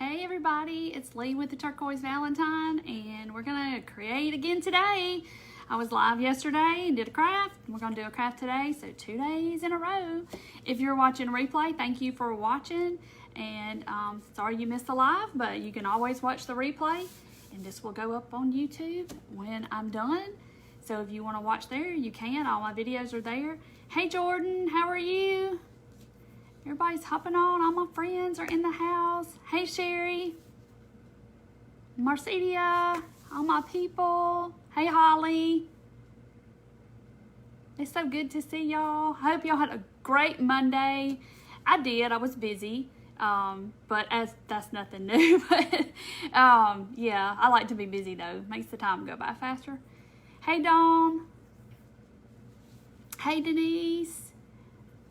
Hey everybody, it's Lee with the Turquoise Valentine, and we're gonna create again today. I was live yesterday and did a craft. We're gonna do a craft today, so 2 days in a row. If you're watching replay, thank you for watching, and sorry you missed the live, but you can always watch the replay, and this will go up on YouTube when I'm done. So if you wanna watch there, you can. All my videos are there. Hey Jordan, how are you? Everybody's hopping on. All my friends are in the house. Hey, Sherry. Marcedia. All my people. Hey, Holly. It's so good to see y'all. I hope y'all had a great Monday. I did. I was busy. But that's nothing new. But yeah, I like to be busy, though. Makes the time go by faster. Hey, Dawn. Hey, Denise.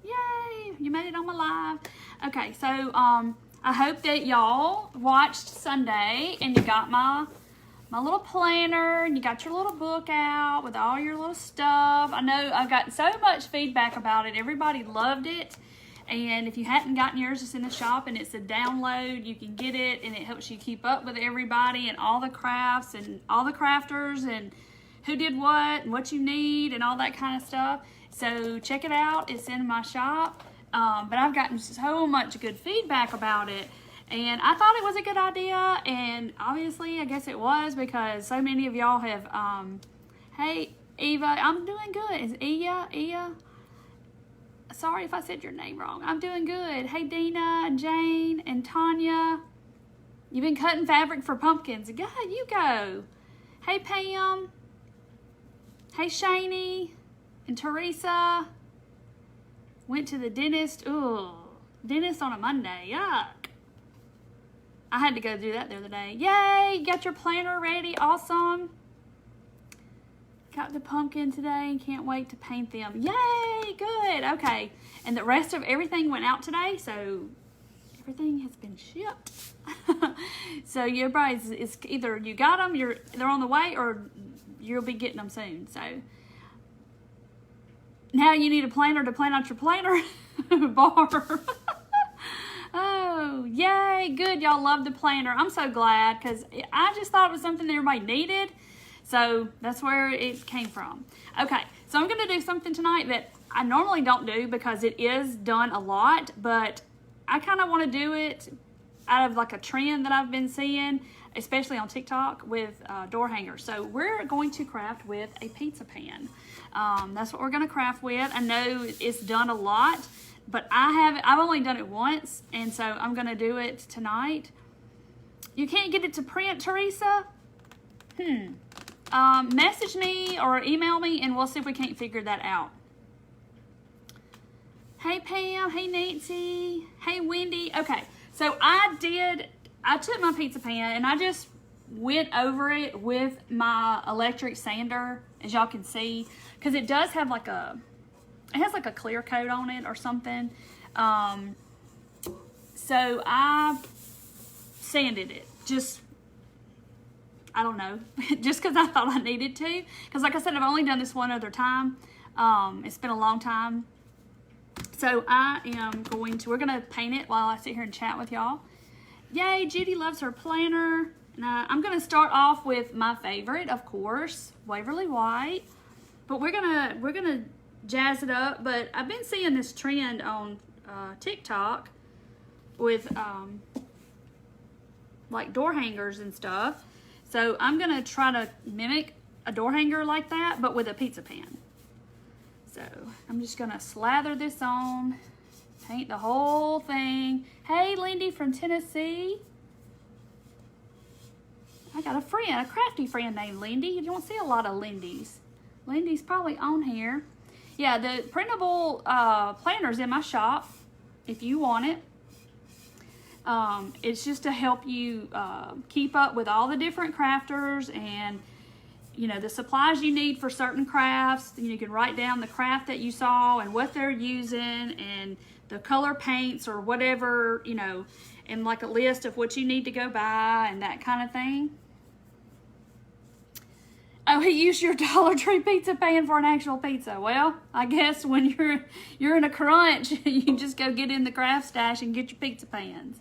Yay, you made it on my live. Okay, so I hope that y'all watched Sunday and you got my little planner and you got your little book out with all your little stuff. I know I've gotten so much feedback about it. Everybody loved it. And if you hadn't gotten yours, it's in the shop and it's a download. You can get it and it helps you keep up with everybody and all the crafts and all the crafters and who did what and what you need and all that kind of stuff. So check it out. It's in my shop. But I've gotten so much good feedback about it. And I thought it was a good idea. And obviously, I guess it was because so many of y'all have, hey, Eva, I'm doing good. Is Iya? Sorry if I said your name wrong. I'm doing good. Hey, Dina and Jane and Tanya. You've been cutting fabric for pumpkins. Go, you go. Hey, Pam. Hey, Shani. And Teresa went to the dentist. Ooh, dentist on a Monday. Yuck. I had to go do that the other day. Yay, got your planner ready. Awesome. Got the pumpkin today and can't wait to paint them. Yay, good. Okay, and the rest of everything went out today, so everything has been shipped. So everybody's, it's either you got them, they're on the way, or you'll be getting them soon. So now you need a planner to plan out your planner bar. Oh, yay, good. Y'all love the planner. I'm so glad because I just thought it was something that everybody needed. So that's where it came from. Okay, so I'm going to do something tonight that I normally don't do because it is done a lot, but I kind of want to do it out of like a trend that I've been seeing, especially on TikTok with door hangers. So we're going to craft with a pizza pan. That's what we're going to craft with. I know it's done a lot, but I've only done it once, and so I'm going to do it tonight. You can't get it to print, Teresa? Message me or email me, and we'll see if we can't figure that out. Hey, Pam. Hey, Nancy. Hey, Wendy. Okay, so I took my pizza pan and I just went over it with my electric sander, as y'all can see, because it does have like it has like a clear coat on it or something. So I sanded it, I don't know, just because I thought I needed to. Because like I said, I've only done this one other time. It's been a long time. So we're going to paint it while I sit here and chat with y'all. Yay, Judy loves her planner. And I'm going to start off with my favorite, of course, Waverly White. But we're gonna jazz it up. But I've been seeing this trend on TikTok with like door hangers and stuff. So I'm going to try to mimic a door hanger like that, but with a pizza pan. So I'm just going to slather this on, paint the whole thing. Hey, Lindy from Tennessee. I got a crafty friend named Lindy. You don't see a lot of Lindys. Lindy's probably on here. Yeah, the printable planner's in my shop if you want it. It's just to help you keep up with all the different crafters and, you know, the supplies you need for certain crafts. You can write down the craft that you saw and what they're using and the color paints or whatever, you know, and like a list of what you need to go buy and that kind of thing. Oh, he used your Dollar Tree pizza pan for an actual pizza. Well, I guess when you're in a crunch, you just go get in the craft stash and get your pizza pans.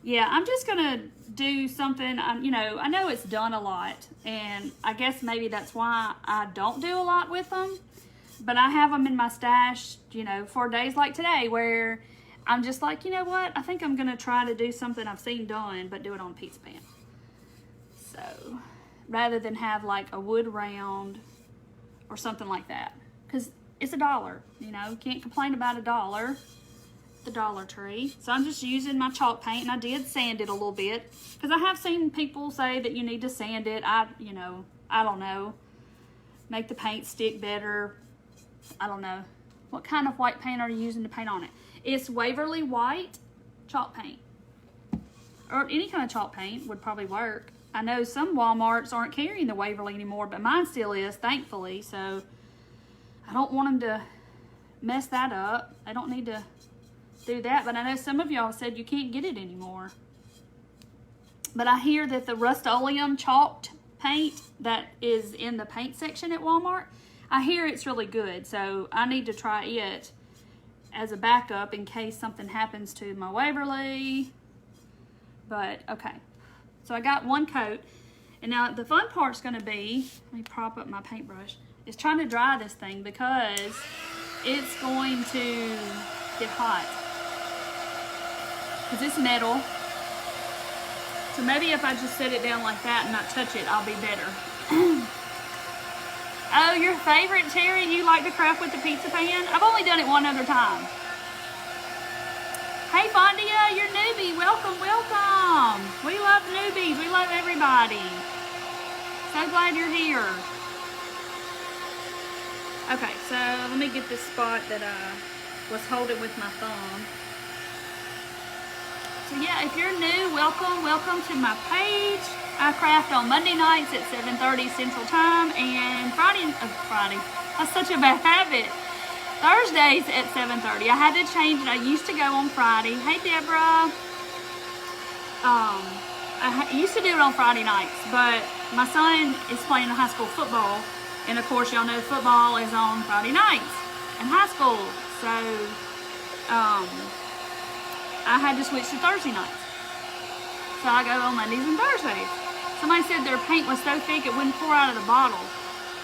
yeah, I'm just gonna do something. You know, I know it's done a lot, and I guess maybe that's why I don't do a lot with them. But I have them in my stash, you know, for days like today where I'm just like, you know what? I think I'm gonna try to do something I've seen done, but do it on a pizza pan. So rather than have like a wood round or something like that, because it's $1. You know, can't complain about $1. The Dollar Tree. So I'm just using my chalk paint, and I did sand it a little bit because I have seen people say that you need to sand it. You know, I don't know, make the paint stick better. I don't know. What kind of white paint are you using to paint on it? It's Waverly White chalk paint, or any kind of chalk paint would probably work. I know some Walmarts aren't carrying the Waverly anymore, but mine still is, thankfully. So I don't want them to mess that up. I don't need to do that, but I know some of y'all said you can't get it anymore. But I hear that the Rust-Oleum chalked paint that is in the paint section at Walmart, I hear it's really good, so I need to try it as a backup in case something happens to my Waverly. But okay, so I got one coat, and now the fun part's going to be, let me prop up my paintbrush, is trying to dry this thing because it's going to get hot. Because it's metal. So maybe if I just set it down like that and not touch it, I'll be better. Oh, your favorite, Terry? You like to craft with the pizza pan? I've only done it one other time. Hey, Fondia, you're newbie. Welcome, welcome. We love newbies. We love everybody. So glad you're here. Okay, so let me get this spot that I was holding with my thumb. So yeah, if you're new, welcome to my page. I craft on Monday nights at 7:30 Central Time, and Friday, that's such a bad habit. Thursdays at 7:30. I had to change it. I used to go on Friday. Hey, Deborah. I used to do it on Friday nights, but my son is playing high school football, and of course, y'all know football is on Friday nights in high school. So, I had to switch to Thursday nights. So I go on Mondays and Thursdays. Somebody said their paint was so thick it wouldn't pour out of the bottle.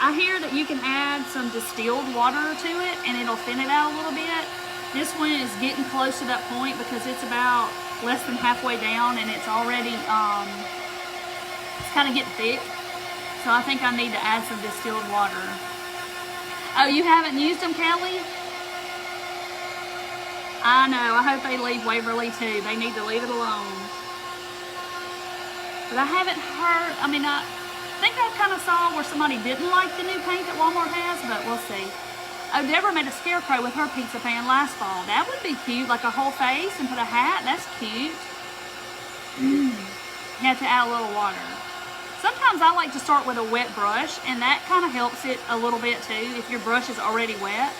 I hear that you can add some distilled water to it and it'll thin it out a little bit. This one is getting close to that point because it's about less than halfway down and it's already, it's kind of getting thick. So I think I need to add some distilled water. Oh, you haven't used them, Kelly? I know. I hope they leave Waverly too. They need to leave it alone. But I haven't heard, I mean, I think I kind of saw where somebody didn't like the new paint that Walmart has, but we'll see. Oh, Deborah made a scarecrow with her pizza pan last fall. That would be cute, like a whole face and put a hat. That's cute. You have to add a little water. Sometimes I like to start with a wet brush, and that kind of helps it a little bit too, if your brush is already wet.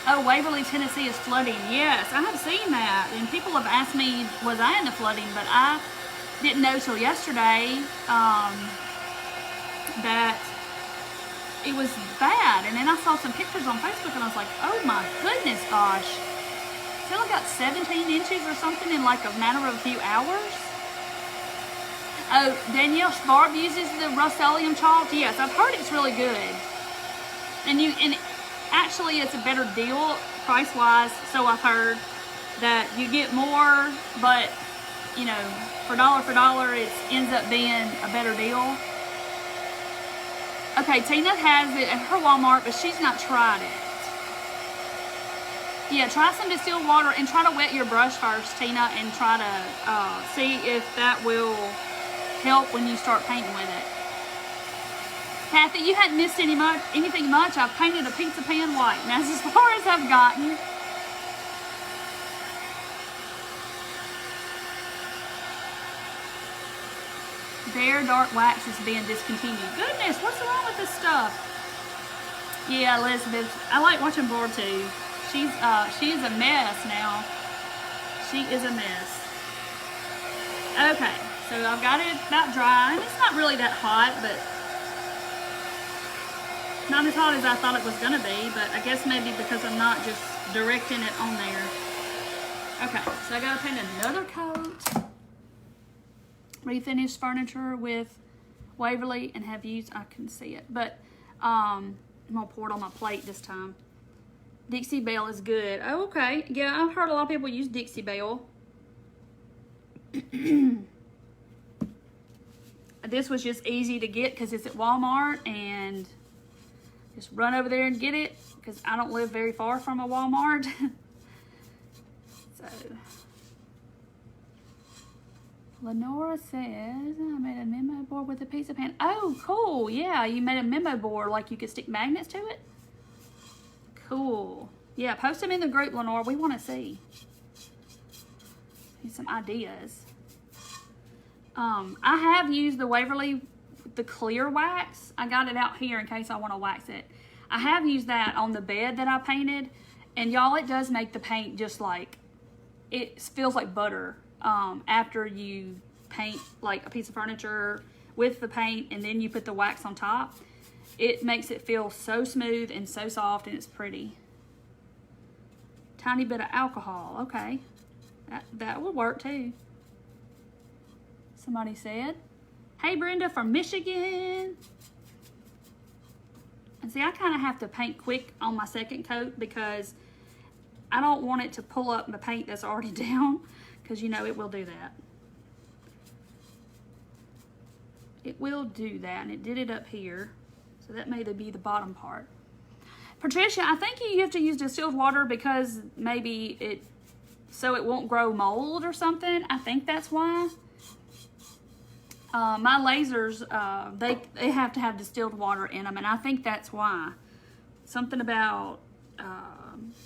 Oh, Waverly, Tennessee is flooding. Yes, I have seen that. And people have asked me, was I in the flooding? But I didn't know till yesterday that it was bad. And then I saw some pictures on Facebook and I was like, oh my goodness, gosh. Till I got 17 inches or something in like a matter of a few hours. Oh, Danielle Schwarb uses the Rust-Oleum chalk. Yes, I've heard it's really good. And actually, it's a better deal price-wise, so I've heard that you get more, but, you know, for dollar, it ends up being a better deal. Okay, Tina has it at her Walmart, but she's not tried it. Yeah, try some distilled water and try to wet your brush first, Tina, and try to see if that will help when you start painting with it. Kathy, you hadn't missed anything much. I've painted a pizza pan white, and that's as far as I've gotten. Bare dark wax is being discontinued. Goodness, what's wrong with this stuff? Yeah, Elizabeth, I like watching Board too. She is a mess now. She is a mess. Okay, so I've got it about dry, and it's not really that hot, but not as hot as I thought it was going to be, but I guess maybe because I'm not just directing it on there. Okay, so I gotta paint another coat. Refinish furniture with Waverly and have used, I can see it, but I'm gonna pour it on my plate this time. Dixie Belle is good. Oh, okay. Yeah, I've heard a lot of people use Dixie Belle. This was just easy to get because it's at Walmart, and just run over there and get it because I don't live very far from a Walmart. So, Lenora says, I made a memo board with a piece of pan. Oh, cool. Yeah, you made a memo board like you could stick magnets to it. Cool. Yeah, post them in the group, Lenora. We want to see. Need some ideas. I have used the Waverly, the clear wax. I got it out here in case I want to wax it. I have used that on the bed that I painted. And y'all, it does make the paint just like, it feels like butter after you paint like a piece of furniture with the paint and then you put the wax on top. It makes it feel so smooth and so soft, and it's pretty. Tiny bit of alcohol. Okay. That will work too. Somebody said. Hey, Brenda from Michigan. And see, I kind of have to paint quick on my second coat because I don't want it to pull up the paint that's already down, because you know it will do that. It will do that, and it did it up here. So that may be the bottom part. Patricia, I think you have to use distilled water because maybe so it won't grow mold or something. I think that's why. My lasers, they have to have distilled water in them, and I think that's why. Something about,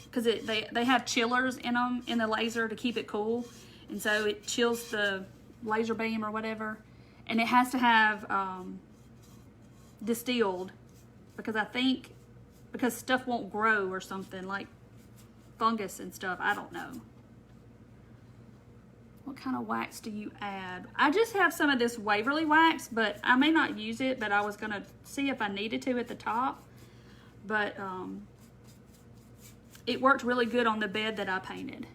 because they have chillers in them in the laser to keep it cool, and so it chills the laser beam or whatever, and it has to have distilled, because I think because stuff won't grow or something, like fungus and stuff. I don't know. What kind of wax do you add? I just have some of this Waverly wax, but I may not use it, but I was going to see if I needed to at the top. But it worked really good on the bed that I painted.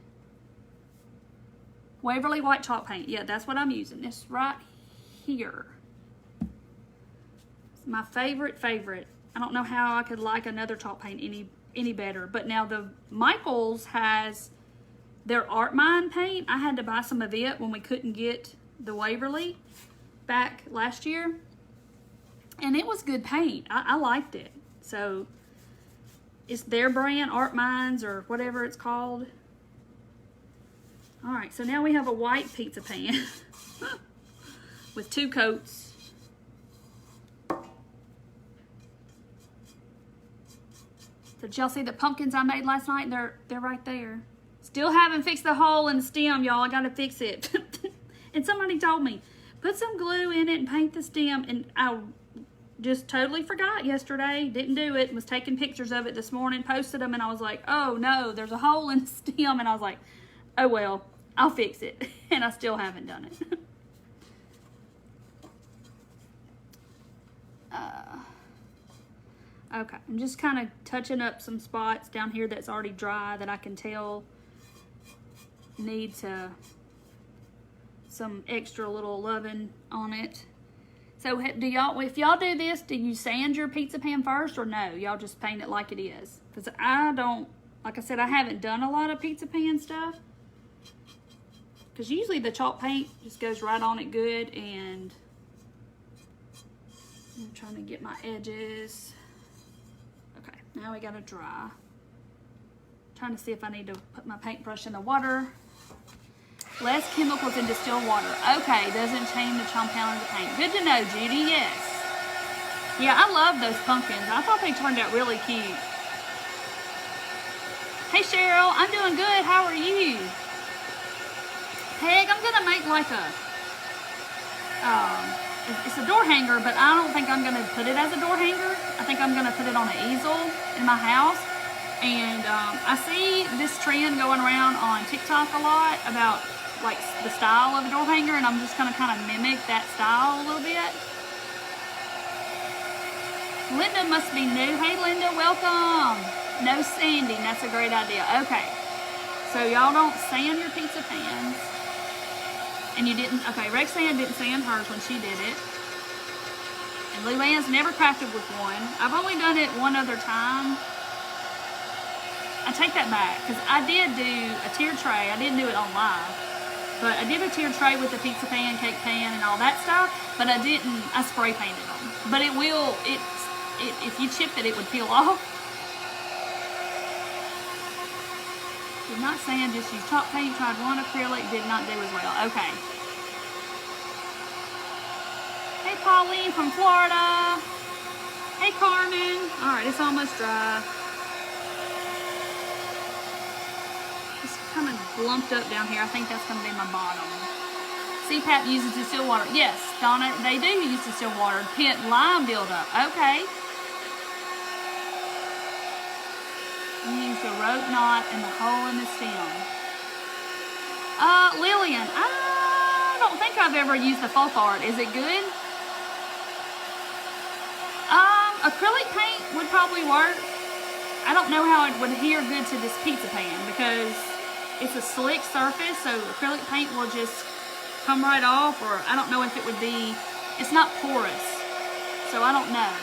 Waverly white chalk paint. Yeah, that's what I'm using. It's right here. It's my favorite. I don't know how I could like another chalk paint any better. But now the Michaels has their Art Mine paint. I had to buy some of it when we couldn't get the Waverly back last year. And it was good paint. I liked it. So it's their brand, Art Mines or whatever it's called. All right, so now we have a white pizza pan with 2 coats. So did y'all see the pumpkins I made last night? They're right there. Still haven't fixed the hole in the stem, y'all. I gotta fix it. And somebody told me, put some glue in it and paint the stem. And I just totally forgot yesterday. Didn't do it. Was taking pictures of it this morning, posted them, and I was like, oh no, there's a hole in the stem. And I was like, oh well, I'll fix it. And I still haven't done it. Okay, I'm just kind of touching up some spots down here that's already dry that I can tell need some extra little loving on it. So do y'all, if y'all do this, do you sand your pizza pan first or no? Y'all just paint it like it is? Because I don't, like I said, I haven't done a lot of pizza pan stuff. Because usually the chalk paint just goes right on it good, and I'm trying to get my edges. Okay, now we gotta dry. Trying to see if I need to put my paintbrush in the water. Less chemicals in distilled water. Okay, doesn't change the compound of the paint. Good to know, Judy, yes. Yeah, I love those pumpkins. I thought they turned out really cute. Hey, Cheryl, I'm doing good. How are you? Peg, I'm gonna make like a, it's a door hanger, but I don't think I'm gonna put it as a door hanger. I think I'm gonna put it on an easel in my house. And I see this trend going around on TikTok a lot about like the style of a door hanger, and I'm just gonna kind of mimic that style a little bit. Linda must be new. Hey Linda, welcome. No sanding, that's a great idea. Okay. So y'all don't sand your pizza pans. And you didn't, okay, Rexanne didn't sand hers when she did it. And Luann's never crafted with one. I've only done it one other time. I take that back, because I did do a tier tray. I didn't do it on live. But I did a tier tray with the pizza pan, cake pan, and all that stuff. But I didn't, I spray painted them. But it will, if you chipped it, it would peel off. Did not sand, just use chalk paint. Tried one acrylic, did not do as well. Okay. Hey, Pauline from Florida. Hey, Carmen. All right, it's almost dry. It's kind of lumped up down here. I think that's going to be my bottom. CPAP uses distilled water. Yes, Donna, they do use distilled water. Pit lime buildup. Okay. Use the rope knot and the hole in the stem. Lillian, I don't think I've ever used the folk art. Is it good? Acrylic paint would probably work. I don't know how it would adhere good to this pizza pan because it's a slick surface, so acrylic paint will just come right off, or I don't know if it would be, it's not porous, so I don't know.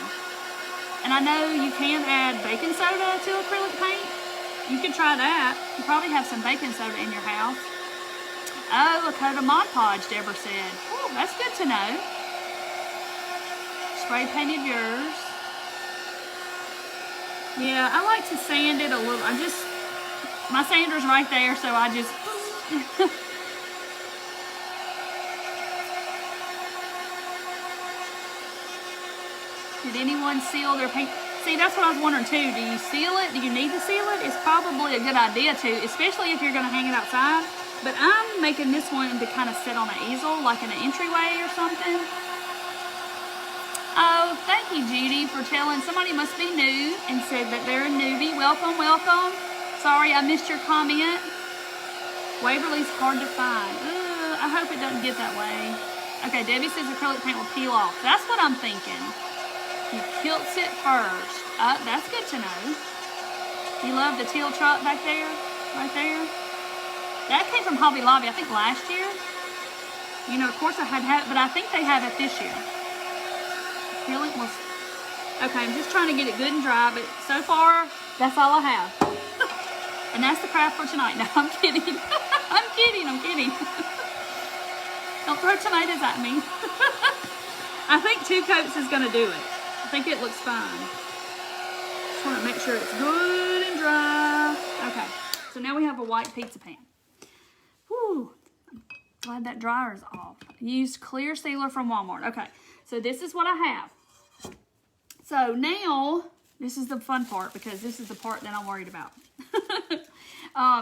And I know you can add baking soda to acrylic paint. You can try that. You probably have some baking soda in your house. Oh, a coat of Mod Podge, Deborah said. Oh, that's good to know. Spray painted yours. Yeah, I like to sand it a little. My sander's right there, so I just... Did anyone seal their paint? See, that's what I was wondering too. Do you seal it? Do you need to seal it? It's probably a good idea to, especially if you're going to hang it outside. But I'm making this one to kind of sit on an easel, like in an entryway or something. Oh, thank you, Judy, for telling. Somebody must be new and said that they're a newbie. Welcome, welcome. Sorry, I missed your comment. Waverly's hard to find. I hope it doesn't get that way. Okay, Debbie says acrylic paint will peel off. That's what I'm thinking. You kilts it first. That's good to know. You love the teal truck back there? Right there? That came from Hobby Lobby, I think last year. You know, of course I had it, but I think they have it this year. Acrylic was... Okay, I'm just trying to get it good and dry, but so far, that's all I have. And that's the craft for tonight. No, I'm kidding. I'm kidding. Don't throw tomatoes at me. I think 2 coats is going to do it. I think it looks fine. Just want to make sure it's good and dry. Okay, so now we have a white pizza pan. Whew, I'm glad that dryer is off. Used clear sealer from Walmart. Okay, so this is what I have. So now, this is the fun part because this is the part that I'm worried about.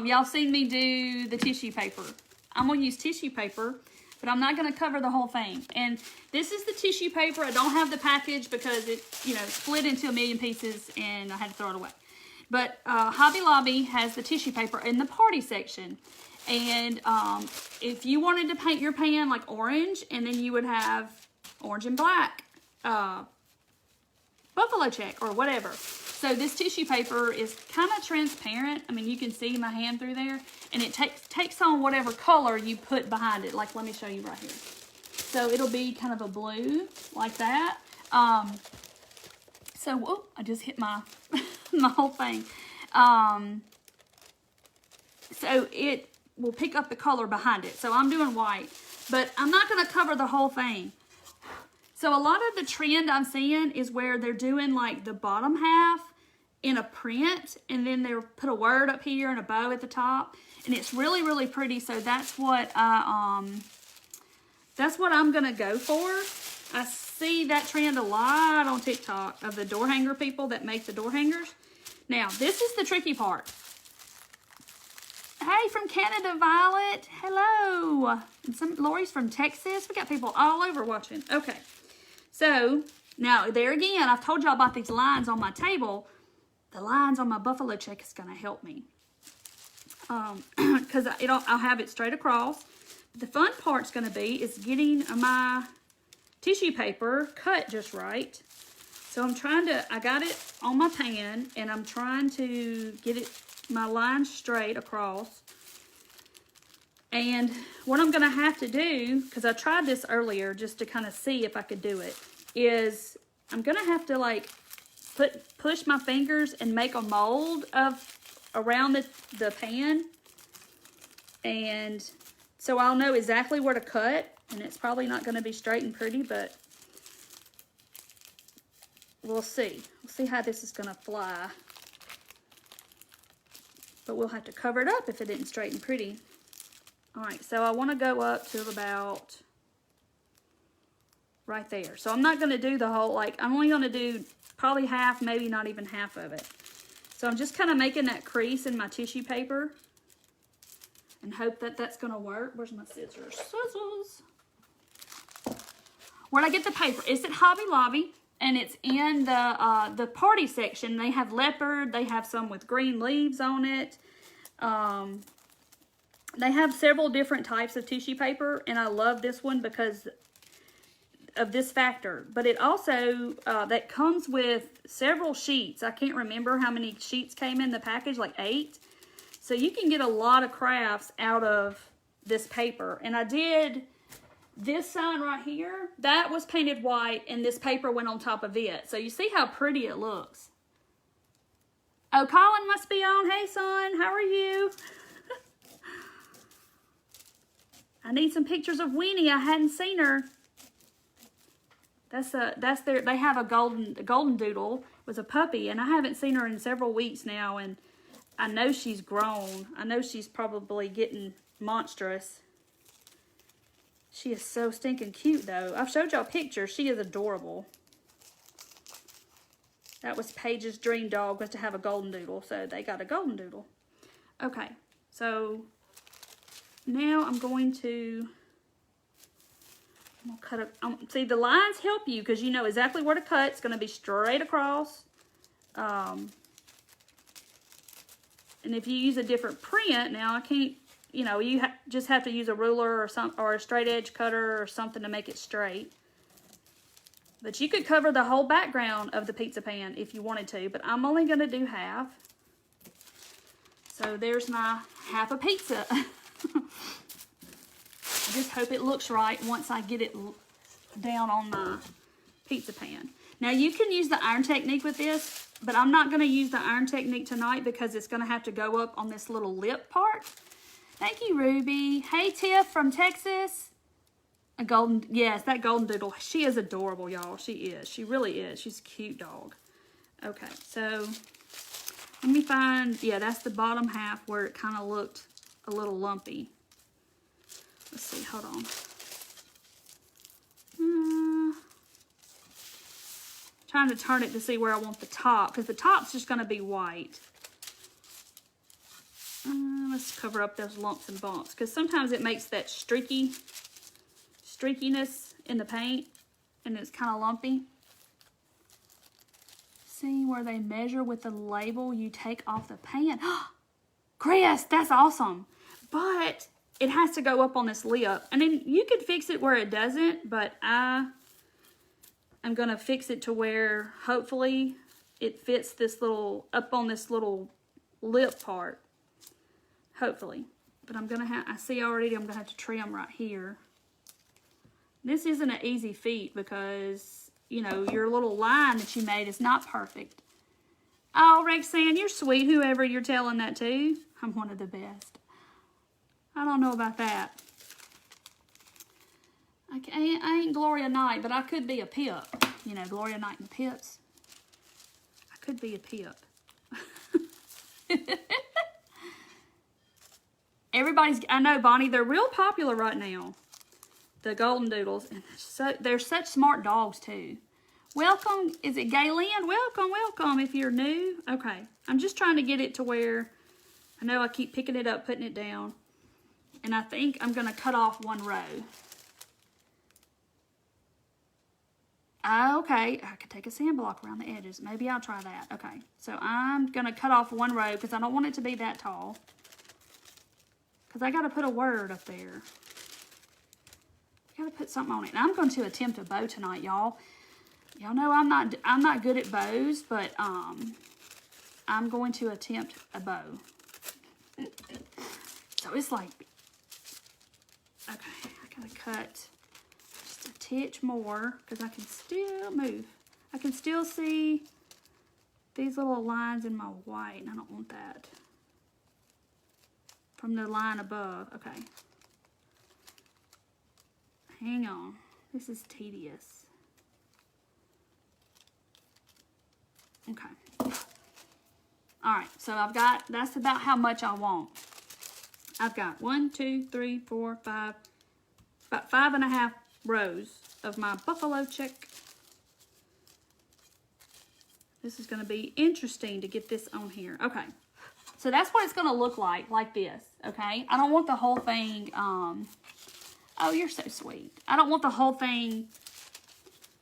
Y'all seen me do the tissue paper. I'm going to use tissue paper, but I'm not going to cover the whole thing. And this is the tissue paper. I don't have the package because it, split into a million pieces and I had to throw it away. But Hobby Lobby has the tissue paper in the party section. And if you wanted to paint your pan like orange, and then you would have orange and black, buffalo check or whatever. So this tissue paper is kind of transparent. I mean, you can see my hand through there. And it takes on whatever color you put behind it. Like, let me show you right here. So it'll be kind of a blue like that. So, whoop, I just hit my, my whole thing. So it will pick up the color behind it. So I'm doing white. But I'm not going to cover the whole thing. So a lot of the trend I'm seeing is where they're doing like the bottom half in a print, and then they'll put a word up here and a bow at the top, and it's really, really pretty. So that's what I'm gonna go for. I see that trend a lot on TikTok of the door hanger people that make the door hangers. Now this is the tricky part. Hey, from Canada, Violet. Hello. And Lori's from Texas. We got people all over watching. Okay. So, now, there again, I've told y'all about these lines on my table. The lines on my buffalo check is going to help me. Because I'll have it straight across. The fun part's going to be is getting my tissue paper cut just right. So, I got it on my pan, and I'm trying to get it my line straight across. And what I'm going to have to do, because I tried this earlier just to kind of see if I could do it, is I'm going to have to like push my fingers and make a mold of around the pan. And so I'll know exactly where to cut. And it's probably not going to be straight and pretty, but we'll see. We'll see how this is going to fly. But we'll have to cover it up if it isn't straight and pretty. Alright, so I want to go up to about right there. So I'm not going to do the whole, like, I'm only going to do probably half, maybe not even half of it. So I'm just kind of making that crease in my tissue paper and hope that that's going to work. Where's my scissors? Scissors! Where'd I get the paper? It's at Hobby Lobby, and it's in the party section. They have leopard. They have some with green leaves on it. They have several different types of tissue paper, and I love this one because of this factor. But it also, that comes with several sheets. I can't remember how many sheets came in the package, like 8. So you can get a lot of crafts out of this paper. And I did this sign right here. That was painted white, and this paper went on top of it. So you see how pretty it looks. Oh, Colin must be on. Hey, son, how are you? I need some pictures of Winnie. I hadn't seen her. They have a golden doodle. It was a puppy, and I haven't seen her in several weeks now, and I know she's grown. I know she's probably getting monstrous. She is so stinking cute, though. I've showed y'all pictures. She is adorable. That was Paige's dream dog, was to have a golden doodle, so they got a golden doodle. Okay, so now I'm going to cut up. See, the lines help you because you know exactly where to cut. It's going to be straight across. And if you use a different print, now I can't, you know, you just have to use a ruler or a straight edge cutter or something to make it straight. But you could cover the whole background of the pizza pan if you wanted to, but I'm only going to do half. So there's my half a pizza. I just hope it looks right once I get it down on my pizza pan. Now you can use the iron technique with this, but I'm not going to use the iron technique tonight because it's going to have to go up on this little lip part. Thank you, Ruby. Hey, Tiff from Texas. Yes, that golden doodle. She is adorable, y'all. She is. She really is. She's a cute dog. Okay, so let me find, yeah, that's the bottom half where it kind of looked a little lumpy. Let's see, hold on. Trying to turn it to see where I want the top, because the top's just going to be white. Let's cover up those lumps and bumps, because sometimes it makes that streakiness in the paint, and it's kind of lumpy. See where they measure with the label you take off the pan. Chris, that's awesome. But it has to go up on this lip. And then you could fix it where it doesn't, but I'm going to fix it to where hopefully it fits this little, up on this little lip part. Hopefully. But I'm going to have, I see already I'm going to have to trim right here. This isn't an easy feat because, you know, your little line that you made is not perfect. Oh, Rexanne, you're sweet, whoever you're telling that to. I'm one of the best. I don't know about that. I ain't Gloria Knight, but I could be a Pip. You know, Gloria Knight and the Pips. I could be a Pip. I know, Bonnie, they're real popular right now. The golden doodles. And so they're such smart dogs, too. Welcome. Is it Gaylen? Welcome if you're new. Okay. I'm just trying to get it to where I know I keep picking it up, putting it down. And I think I'm going to cut off one row. Okay. I could take a sand block around the edges. Maybe I'll try that. Okay. So I'm going to cut off one row because I don't want it to be that tall. Because I got to put a word up there. I got to put something on it. And I'm going to attempt a bow tonight, y'all. Y'all know I'm not good at bows, but I'm going to attempt a bow. So it's like, okay, I gotta cut just a titch more because I can still move. I can still see these little lines in my white, and I don't want that. From the line above, okay. Hang on, this is tedious. Okay. All right, so I've got, that's about how much I want. I've got 1, 2, 3, 4, 5, about 5.5 rows of my buffalo check. This is gonna be interesting to get this on here. Okay, so that's what it's gonna look like this, okay? I don't want the whole thing, oh, you're so sweet. I don't want the whole thing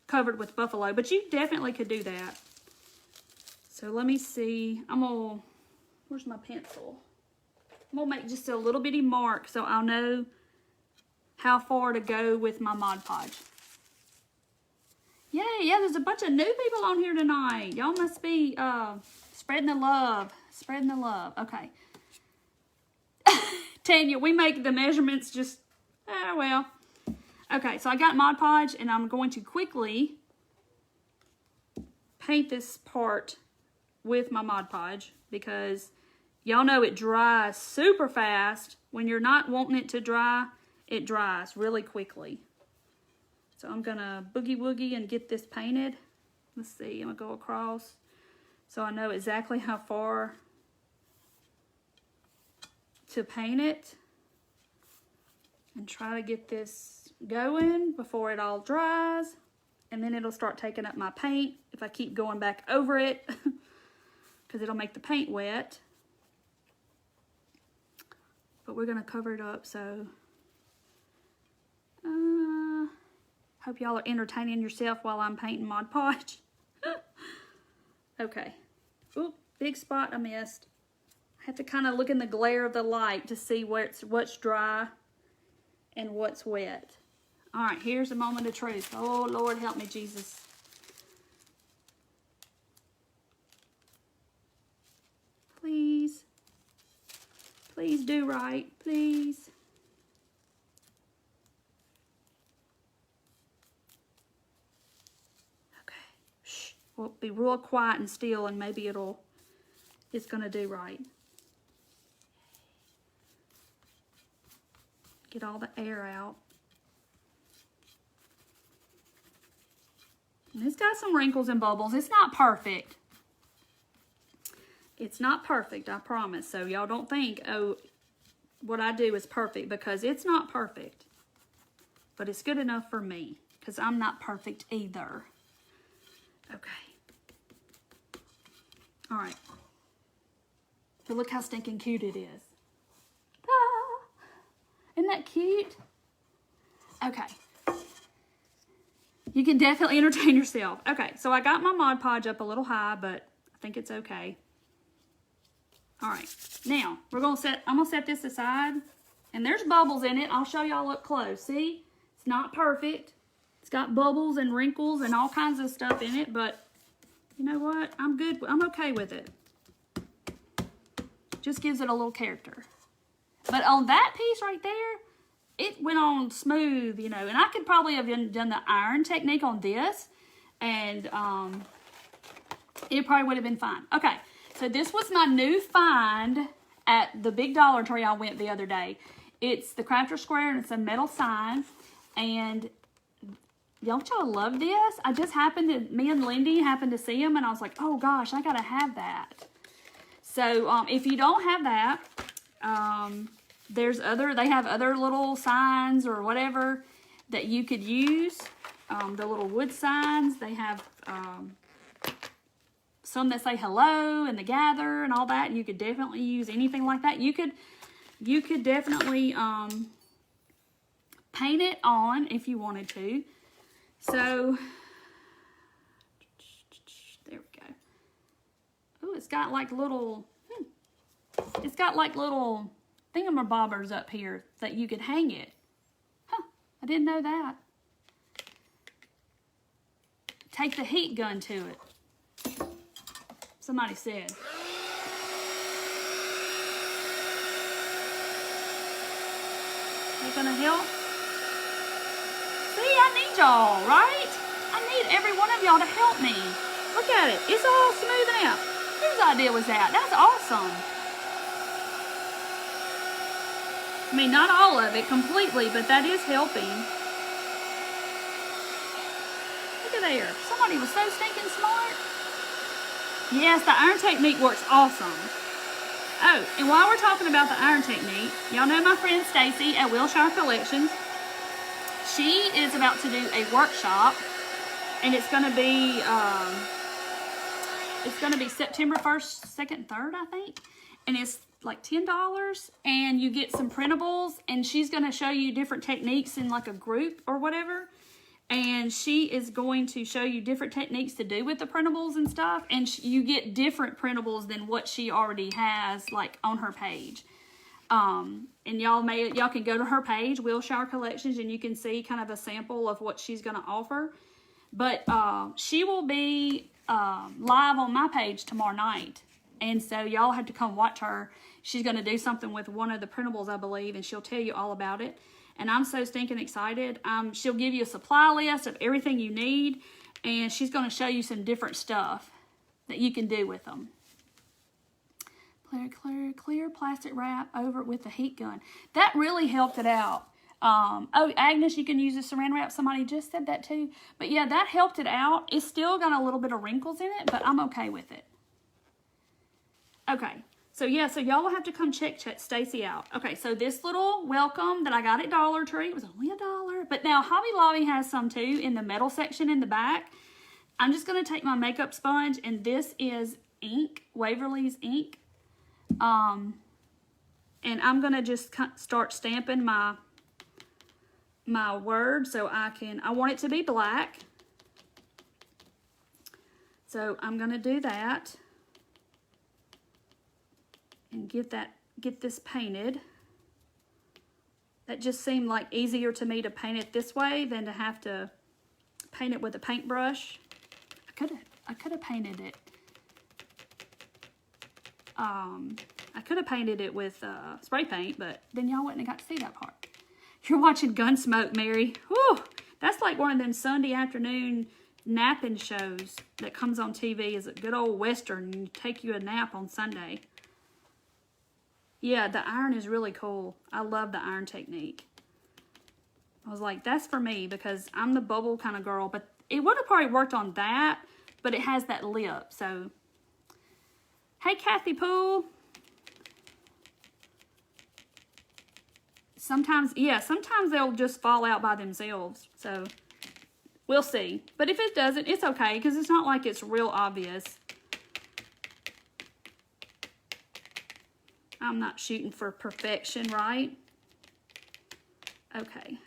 covered with buffalo, but you definitely could do that. So let me see. Where's my pencil? I'm gonna make just a little bitty mark so I'll know how far to go with my Mod Podge. Yay, yeah, there's a bunch of new people on here tonight. Y'all must be spreading the love. Spreading the love. Okay. Tanya, we make the measurements just, well. Okay, so I got Mod Podge, and I'm going to quickly paint this part with my Mod Podge because y'all know it dries super fast. When you're not wanting it to dry, it dries really quickly. So I'm gonna boogie woogie and get this painted. Let's see, I'm gonna go across so I know exactly how far to paint it and try to get this going before it all dries, and then it'll start taking up my paint if I keep going back over it because it'll make the paint wet. But we're gonna cover it up, so hope y'all are entertaining yourself while I'm painting Mod Podge. Okay. Oop, big spot I missed. I have to kind of look in the glare of the light to see what's dry and what's wet. All right, here's the moment of truth. Oh, Lord, help me, Jesus. Please. Please do right, please. Okay, shh. We'll be real quiet and still, and maybe it's gonna do right. Get all the air out. And it's got some wrinkles and bubbles. It's not perfect. It's not perfect, I promise. So y'all don't think, oh, what I do is perfect, because it's not perfect. But it's good enough for me, because I'm not perfect either. Okay. All right. But look how stinking cute it is. Ah, isn't that cute? Okay. You can definitely entertain yourself. Okay, so I got my Mod Podge up a little high, but I think it's okay. All right, now I'm gonna set this aside, and there's bubbles in it. I'll show y'all up close. See, it's not perfect. It's got bubbles and wrinkles and all kinds of stuff in it, but you know what? I'm good. I'm okay with it. Just gives it a little character. But on that piece right there, it went on smooth, you know, and I could probably have done the iron technique on this, and it probably would have been fine. Okay, so this was my new find at the big Dollar Tree I went the other day. It's the Crafter Square, and it's a metal sign, and y'all love this. I just me and Lindy happened to see them, and I was like, oh gosh, I gotta have that. So if you don't have that, they have other little signs or whatever that you could use. The little wood signs, they have some that say hello and the gather and all that. You could definitely use anything like that. You could definitely paint it on if you wanted to. So there we go. Oh, it's got like little thingamabobbers up here that you could hang it. Huh, I didn't know that. Take the heat gun to it. Somebody said. that gonna help? See, I need y'all, right? I need every one of y'all to help me. Look at it. It's all smoothing out. Whose idea was that? That's awesome. I mean, not all of it completely, but that is helping. Look at there. Somebody was so stinking smart. Yes, the iron technique works awesome. Oh, and while we're talking about the iron technique, y'all know my friend Stacy at Wilshire Collections. She is about to do a workshop, and it's going to be September 1st, 2nd, 3rd, I think. And it's like $10, and you get some printables, and she's going to show you different techniques in like a group or whatever. And she is going to show you different techniques to do with the printables and stuff. And you get different printables than what she already has like on her page. And y'all can go to her page, Wilshire Collections, and you can see kind of a sample of what she's going to offer. But she will be live on my page tomorrow night. And so y'all have to come watch her. She's going to do something with one of the printables, I believe, and she'll tell you all about it. And I'm so stinking excited. She'll give you a supply list of everything you need, and she's going to show you some different stuff that you can do with them. Clear plastic wrap over it with the heat gun. That really helped it out. Oh, Agnes, you can use a saran wrap. Somebody just said that too. But yeah, that helped it out. It's still got a little bit of wrinkles in it, but I'm okay with it. Okay, so yeah, so y'all will have to come check Stacy out. Okay, so this little welcome that I got at Dollar Tree was only $1. But now Hobby Lobby has some too in the metal section in the back. I'm just going to take my makeup sponge, and this is ink, Waverly's ink. And I'm going to just start stamping my word so I want it to be black. So I'm going to do that. And get this painted. That just seemed like easier to me to paint it this way than to have to paint it with a paintbrush. I could have painted it. I could have painted it with spray paint, but then y'all wouldn't have got to see that part. You're watching Gunsmoke, Mary. Whew, that's like one of them Sunday afternoon napping shows that comes on TV as a good old Western, and you take you a nap on Sunday. Yeah, the iron is really cool. I love the iron technique. I was like, that's for me because I'm the bubble kind of girl. But it would have probably worked on that, but it has that lip. So, hey, Kathy Poole. Sometimes they'll just fall out by themselves. So, we'll see. But if it doesn't, it's okay because it's not like it's real obvious. I'm not shooting for perfection, right? Okay.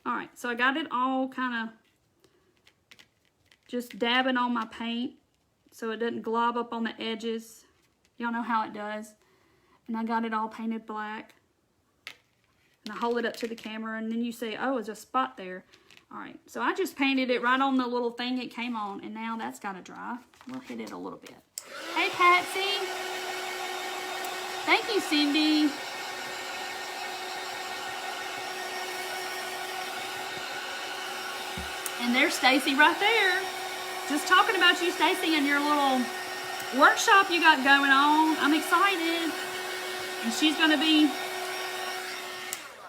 All right, so I got it all kind of just dabbing on my paint so it doesn't glob up on the edges. Y'all know how it does. And I got it all painted black. And I hold it up to the camera, and then you say, oh, there's a spot there. All right, so I just painted it right on the little thing it came on, and now that's got to dry. We'll hit it a little bit. Hey, Patsy. Thank you, Cindy. And there's Stacy right there. Just talking about you, Stacy, and your little workshop you got going on. I'm excited. And she's going to be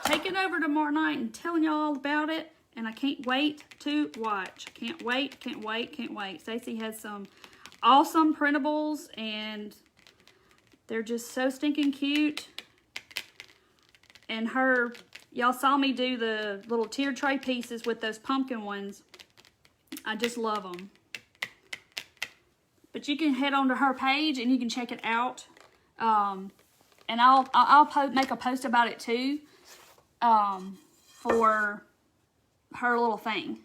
taking over tomorrow night and telling y'all all about it. And I can't wait to watch. Can't wait, can't wait, can't wait. Stacy has some awesome printables, and they're just so stinking cute. And y'all saw me do the little tier tray pieces with those pumpkin ones. I just love them. But you can head on to her page and you can check it out. And I'll make a post about it too. For her little thing.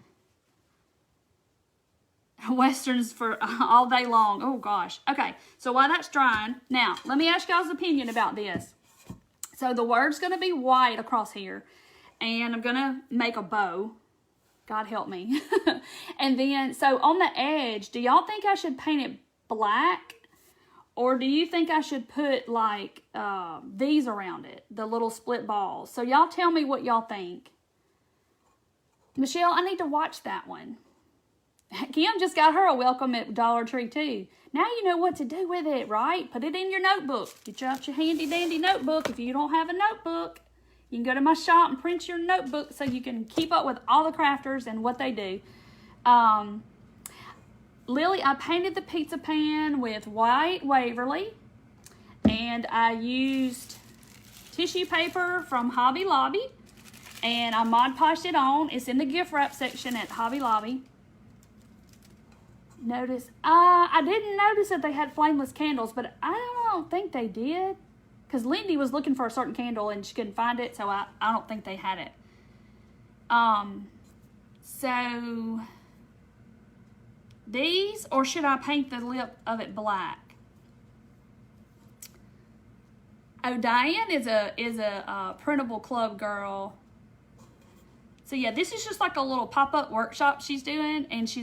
Westerns for all day long. Oh gosh. Okay, so while that's drying, now let me ask y'all's opinion about this. So the word's going to be white across here, and I'm going to make a bow. God help me. And then, so on the edge, do y'all think I should paint it black, Or do you think I should put like these around it, the little split balls? So y'all tell me what y'all think. Michelle, I need to watch that one. Kim just got her a welcome at Dollar Tree too. Now you know what to do with it, right? Put it in your notebook. Get out your handy dandy notebook. If you don't have a notebook, you can go to my shop and print your notebook so you can keep up with all the crafters and what they do. Lily, I painted the pizza pan with white Waverly, and I used tissue paper from Hobby Lobby, and I Mod Podged it on. It's in the gift wrap section at Hobby Lobby. Notice, I didn't notice that they had flameless candles, but I don't think they did, because Lindy was looking for a certain candle and she couldn't find it, so I don't think they had it. So these, or should I paint the lip of it black? Oh, Diane is a printable club girl. So yeah, this is just like a little pop-up workshop she's doing, and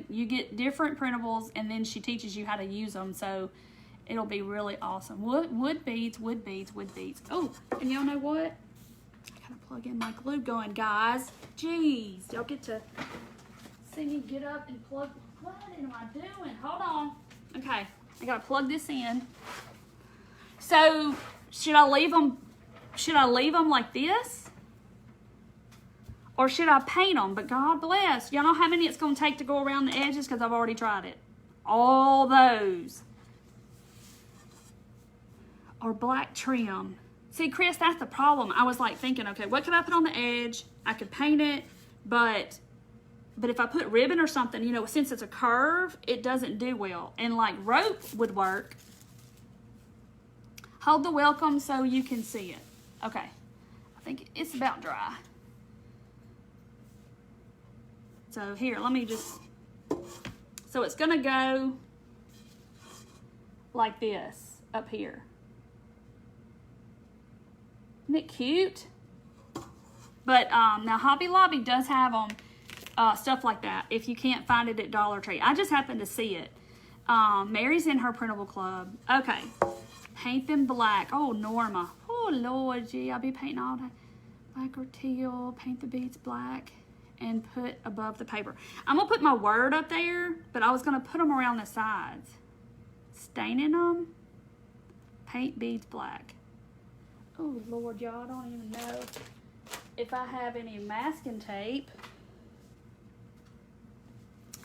you get different printables, and then she teaches you how to use them. So it'll be really awesome. Wood beads, wood beads, wood beads. Oh, and y'all know what? I gotta plug in my glue gun, guys. Jeez, y'all get to see me get up and plug. What am I doing? Hold on. Okay, I gotta plug this in. So should I leave them like this? Or should I paint them? But God bless. Y'all know how many it's going to take to go around the edges? Because I've already tried it. All those. Or black trim. See, Chris, that's the problem. I was like thinking, okay, what could I put on the edge? I could paint it, but if I put ribbon or something, you know, since it's a curve, it doesn't do well. And like rope would work. Hold the welcome so you can see it. Okay. I think it's about dry. So here, let me just, so it's gonna go like this up here. Isn't it cute? But now Hobby Lobby does have them, stuff like that, if you can't find it at Dollar Tree. I just happened to see it. Mary's in her printable club. Okay, paint them black. Oh, Norma. Oh, Lord, gee, I'll be painting all that. Black or teal, paint the beads black. And put above the paper. I'm going to put my word up there, but I was going to put them around the sides. Staining them. Paint beads black. Oh, Lord, y'all, I don't even know if I have any masking tape.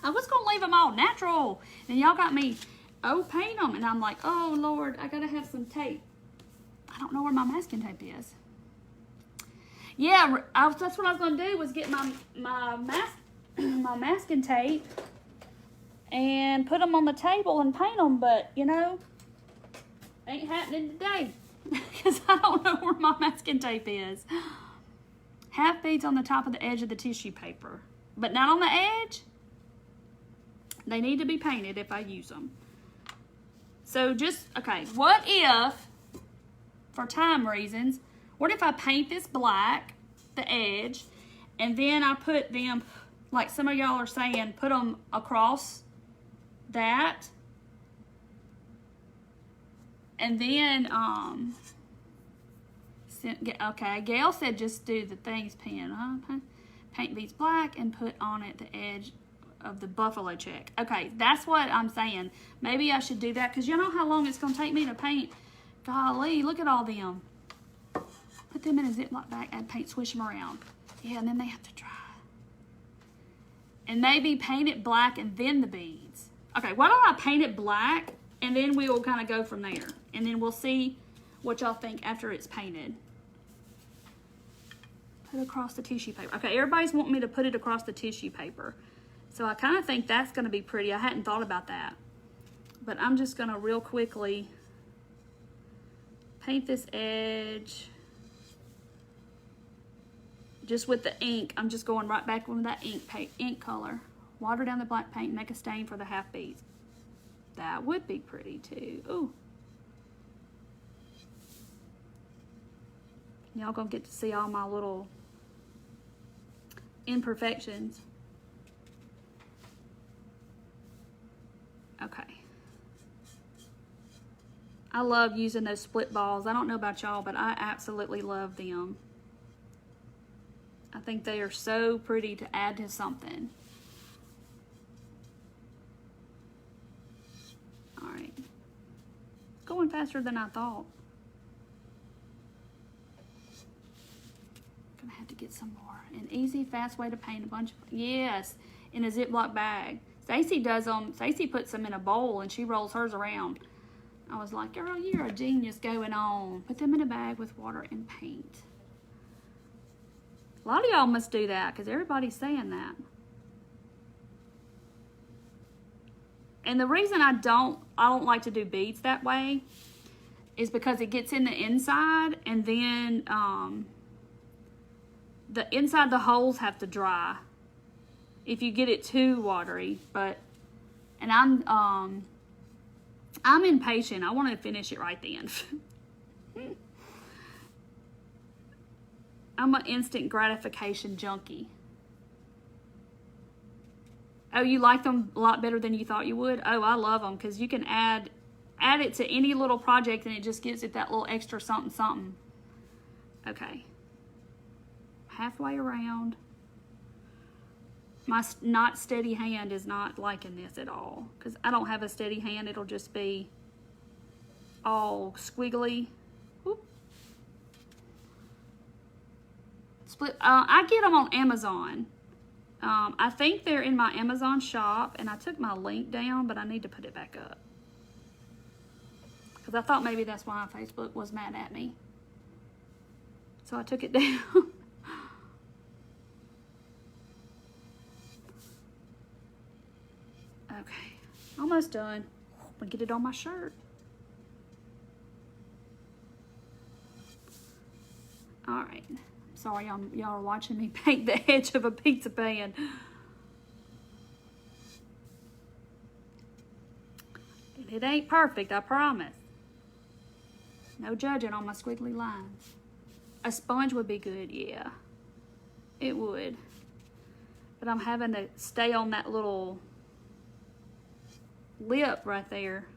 I was going to leave them all natural. And y'all got me, oh, paint them. And I'm like, oh, Lord, I got to have some tape. I don't know where my masking tape is. Yeah, that's what I was going to do, was get my masking tape and put them on the table and paint them, but, you know, ain't happening today because I don't know where my masking tape is. Half beads on the top of the edge of the tissue paper, but not on the edge. They need to be painted if I use them. So just, okay, what if, for time reasons, what if I paint this black, the edge, and then I put them, like some of y'all are saying, put them across that, and then, okay, Gail said just do the things pen, huh? Paint beads black and put on it the edge of the buffalo check. Okay, that's what I'm saying. Maybe I should do that, because you know how long it's going to take me to paint. Golly, look at all them. Put them in a Ziploc bag and paint, swish them around. Yeah, and then they have to dry. And maybe paint it black and then the beads. Okay, why don't I paint it black and then we will kind of go from there. And then we'll see what y'all think after it's painted. Put across the tissue paper. Okay, everybody's wanting me to put it across the tissue paper. So I kind of think that's going to be pretty. I hadn't thought about that. But I'm just going to real quickly paint this edge. Just with the ink, I'm just going right back with that ink color. Water down the black paint, make a stain for the half beads. That would be pretty too. Ooh. Y'all gonna get to see all my little imperfections. Okay. I love using those split balls. I don't know about y'all, but I absolutely love them. I think they are so pretty to add to something. All right. Going faster than I thought. Gonna have to get some more. An easy, fast way to paint a bunch of, yes, in a Ziploc bag. Stacy does them. Stacy puts them in a bowl and she rolls hers around. I was like, girl, you're a genius going on. Put them in a bag with water and paint. A lot of y'all must do that because everybody's saying that. And the reason I don't like to do beads that way is because it gets in the inside and then the inside the holes have to dry if you get it too watery. And I'm impatient. I want to finish it right then. I'm an instant gratification junkie. Oh, you like them a lot better than you thought you would? Oh, I love them because you can add it to any little project and it just gives it that little extra something something. Okay. Halfway around. My not steady hand is not liking this at all because I don't have a steady hand. It'll just be all squiggly. Whoop. Split. I get them on Amazon. I think they're in my Amazon shop, and I took my link down, but I need to put it back up because I thought maybe that's why Facebook was mad at me. So I took it down. Okay, almost done. I'm gonna get it on my shirt. All right. Sorry, y'all are watching me paint the edge of a pizza pan. And it ain't perfect, I promise. No judging on my squiggly lines. A sponge would be good, yeah. It would. But I'm having to stay on that little lip right there.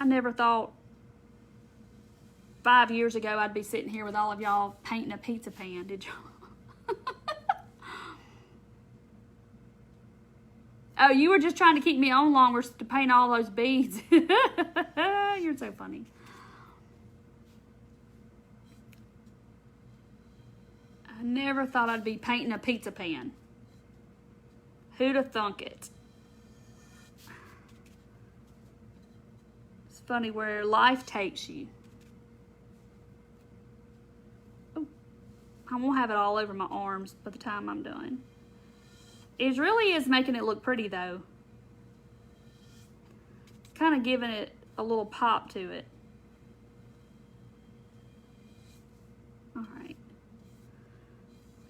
I never thought 5 years ago I'd be sitting here with all of y'all painting a pizza pan, did y'all? Oh, you were just trying to keep me on longer to paint all those beads. You're so funny. I never thought I'd be painting a pizza pan. Who'd have thunk it? It's funny where life takes you. Oh, I won't have it all over my arms by the time I'm done. It really is making it look pretty though. Kind of giving it a little pop to it. All right.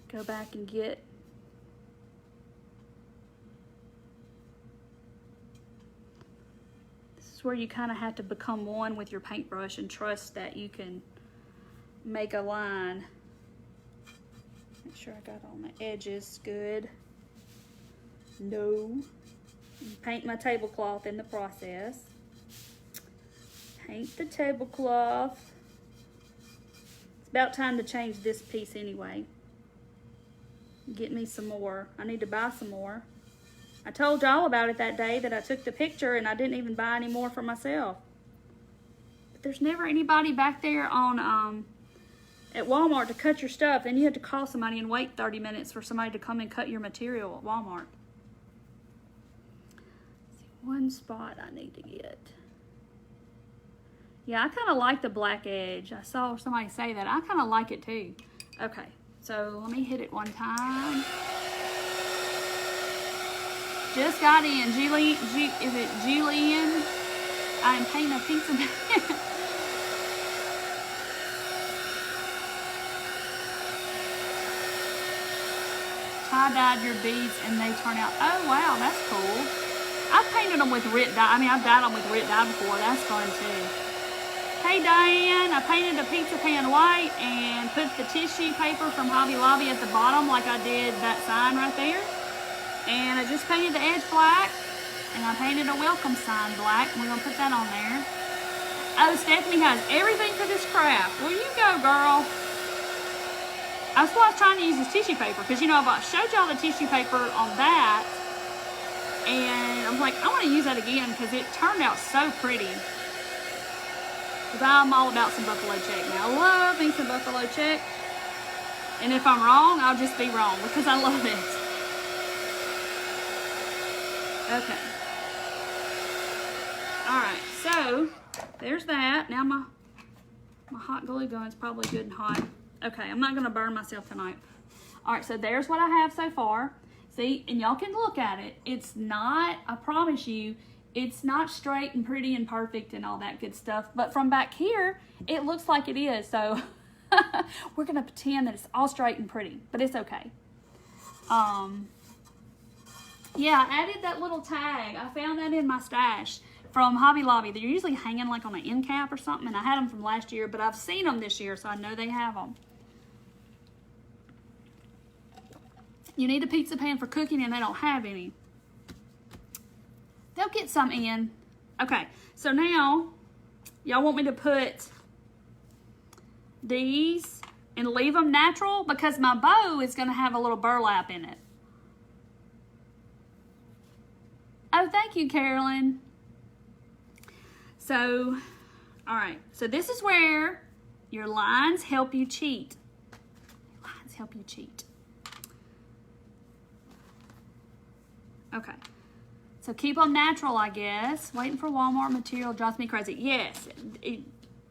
Go back and get where you kind of have to become one with your paintbrush and trust that you can make a line. Make sure I got all my edges good. No. Paint my tablecloth in the process. Paint the tablecloth. It's about time to change this piece anyway. Get me some more. I need to buy some more. I told y'all about it that day that I took the picture and I didn't even buy any more for myself. But there's never anybody back there on at Walmart to cut your stuff. Then you have to call somebody and wait 30 minutes for somebody to come and cut your material at Walmart. Let's see, one spot I need to get. Yeah, I kind of like the black edge. I saw somebody say that. I kind of like it too. Okay, so let me hit it one time. Just got in. Is it Julian? I am painting a pizza. Tie-dyed your beads and they turn out. Oh, wow, that's cool. I've painted them with Rit dye. I mean, I've dyed them with Rit dye before. That's fun, too. Hey, Diane, I painted a pizza pan white and put the tissue paper from Hobby Lobby at the bottom like I did that sign right there. And I just painted the edge black. And I painted a welcome sign black. We're going to put that on there. Oh, Stephanie has everything for this craft. Well, you go, girl. That's why I was trying to use this tissue paper. Because, you know, I showed y'all the tissue paper on that. And I'm like, I want to use that again because it turned out so pretty. Because I'm all about some buffalo check now. I love me some buffalo check. And if I'm wrong, I'll just be wrong because I love it. Okay. Alright, so there's that. Now my hot glue gun's probably good and hot. Okay, I'm not going to burn myself tonight. Alright, so there's what I have so far. See, and y'all can look at it. It's not, I promise you, it's not straight and pretty and perfect and all that good stuff. But from back here, it looks like it is. So we're going to pretend that it's all straight and pretty. But it's okay. Yeah, I added that little tag. I found that in my stash from Hobby Lobby. They're usually hanging like on an end cap or something. And I had them from last year, but I've seen them this year, so I know they have them. You need a pizza pan for cooking and they don't have any. They'll get some in. Okay, so now y'all want me to put these and leave them natural because my bow is going to have a little burlap in it. Oh, thank you, Carolyn. So, all right. So this is where your lines help you cheat. Lines help you cheat. Okay. So keep them natural, I guess. Waiting for Walmart material drives me crazy. Yes.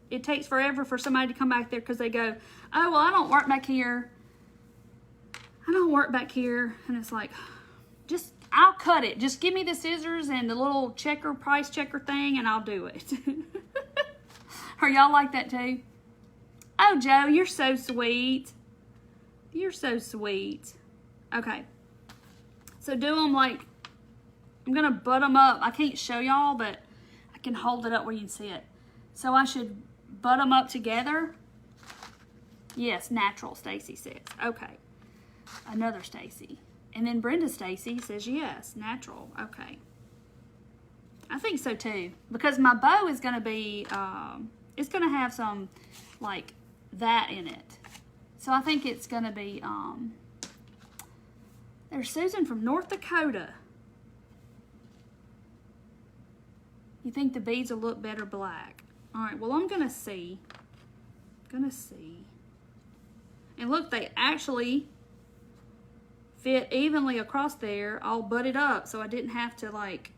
It takes forever for somebody to come back there because they go, oh, well, I don't work back here. I don't work back here. And it's like, just, I'll cut it. Just give me the scissors and the little price checker thing, and I'll do it. Are y'all like that too? Oh, Joe, you're so sweet. You're so sweet. Okay. So do them like, I'm going to butt them up. I can't show y'all, but I can hold it up where you can see it. So I should butt them up together. Yes, natural, Stacy says. Okay. Another Stacy. And then Brenda Stacy says yes, natural. Okay. I think so too. Because my bow is going to be, it's going to have some like that in it. So I think it's going to be, there's Susan from North Dakota. You think the beads will look better black? All right, well, I'm going to see. And look, they actually fit evenly across there, all butted up, so I didn't have to, like,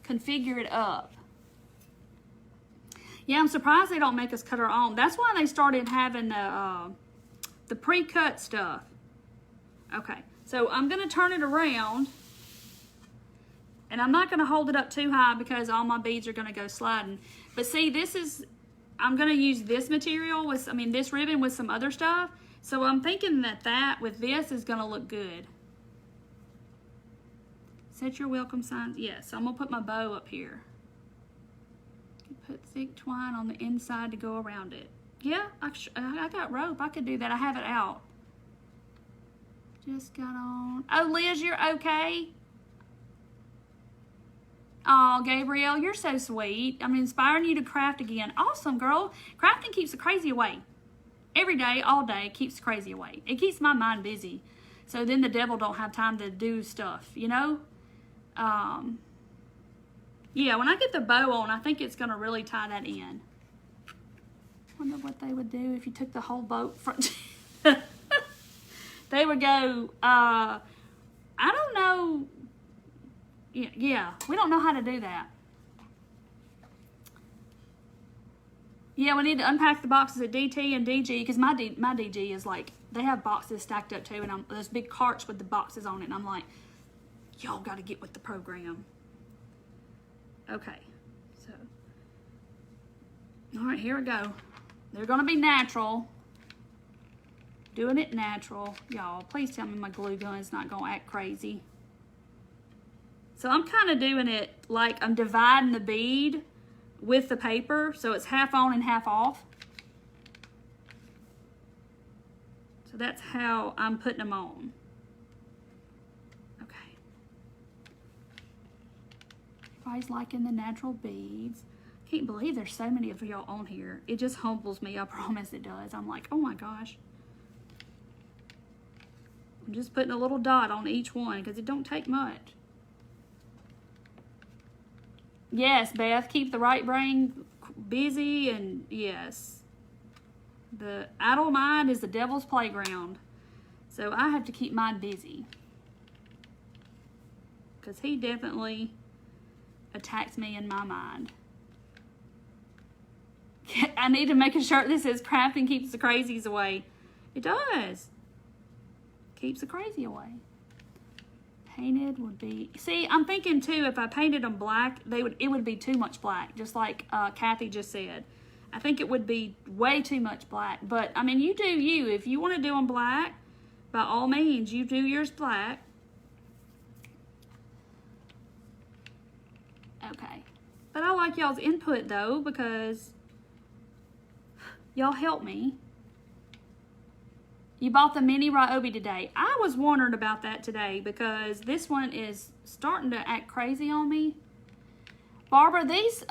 configure it up. Yeah, I'm surprised they don't make us cut our own. That's why they started having the pre-cut stuff. Okay, so I'm going to turn it around. And I'm not going to hold it up too high because all my beads are going to go sliding. But see, this is, I'm going to use this material with, this ribbon with some other stuff. So I'm thinking that with this is going to look good. Set your welcome signs. Yes, I'm going to put my bow up here. Put thick twine on the inside to go around it. Yeah, I got rope. I could do that. I have it out. Just got on. Oh, Liz, you're okay? Oh, Gabrielle, you're so sweet. I'm inspiring you to craft again. Awesome, girl. Crafting keeps the crazy away. Every day, all day, keeps the crazy away. It keeps my mind busy. So then the devil don't have time to do stuff, you know? Yeah, when I get the bow on, I think it's going to really tie that in. Wonder what they would do if you took the whole boat front. They would go, I don't know. Yeah, we don't know how to do that. Yeah, we need to unpack the boxes at DT and DG because my DG is like, they have boxes stacked up too, and there's big carts with the boxes on it, and I'm like, y'all got to get with the program. Okay, so, all right, here we go. They're going to be natural. Doing it natural. Y'all, please tell me my glue gun is not going to act crazy. So I'm kind of doing it like I'm dividing the bead with the paper, so it's half on and half off. So that's how I'm putting them on. Okay. everybody's liking the natural beads. Can't believe there's so many of y'all on here. It just humbles me, I promise it does. I'm like, oh my gosh. I'm just putting a little dot on each one because it don't take much. Yes, Beth, keep the right brain busy, and yes. The idle mind is the devil's playground. So I have to keep mine busy. Because he definitely attacks me in my mind. I need to make a shirt that says crafting keeps the crazies away. It does. Keeps the crazy away. Painted would be... See, I'm thinking too, if I painted them black, it would be too much black. Just like Kathy just said. I think it would be way too much black. But, I mean, you do you. If you want to do them black, by all means, you do yours black. Okay. But I like y'all's input, though, because y'all help me. You bought the mini Ryobi today. I was wondering about that today because this one is starting to act crazy on me. Barbara, these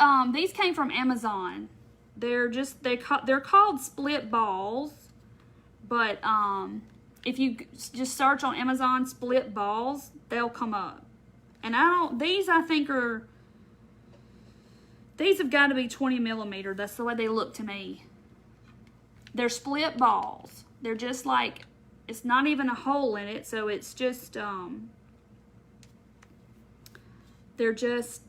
came from Amazon. They're called split balls, but if you just search on Amazon split balls, they'll come up. And these have got to be 20 millimeter. That's the way they look to me. They're split balls. They're just like, it's not even a hole in it, so it's just, they're just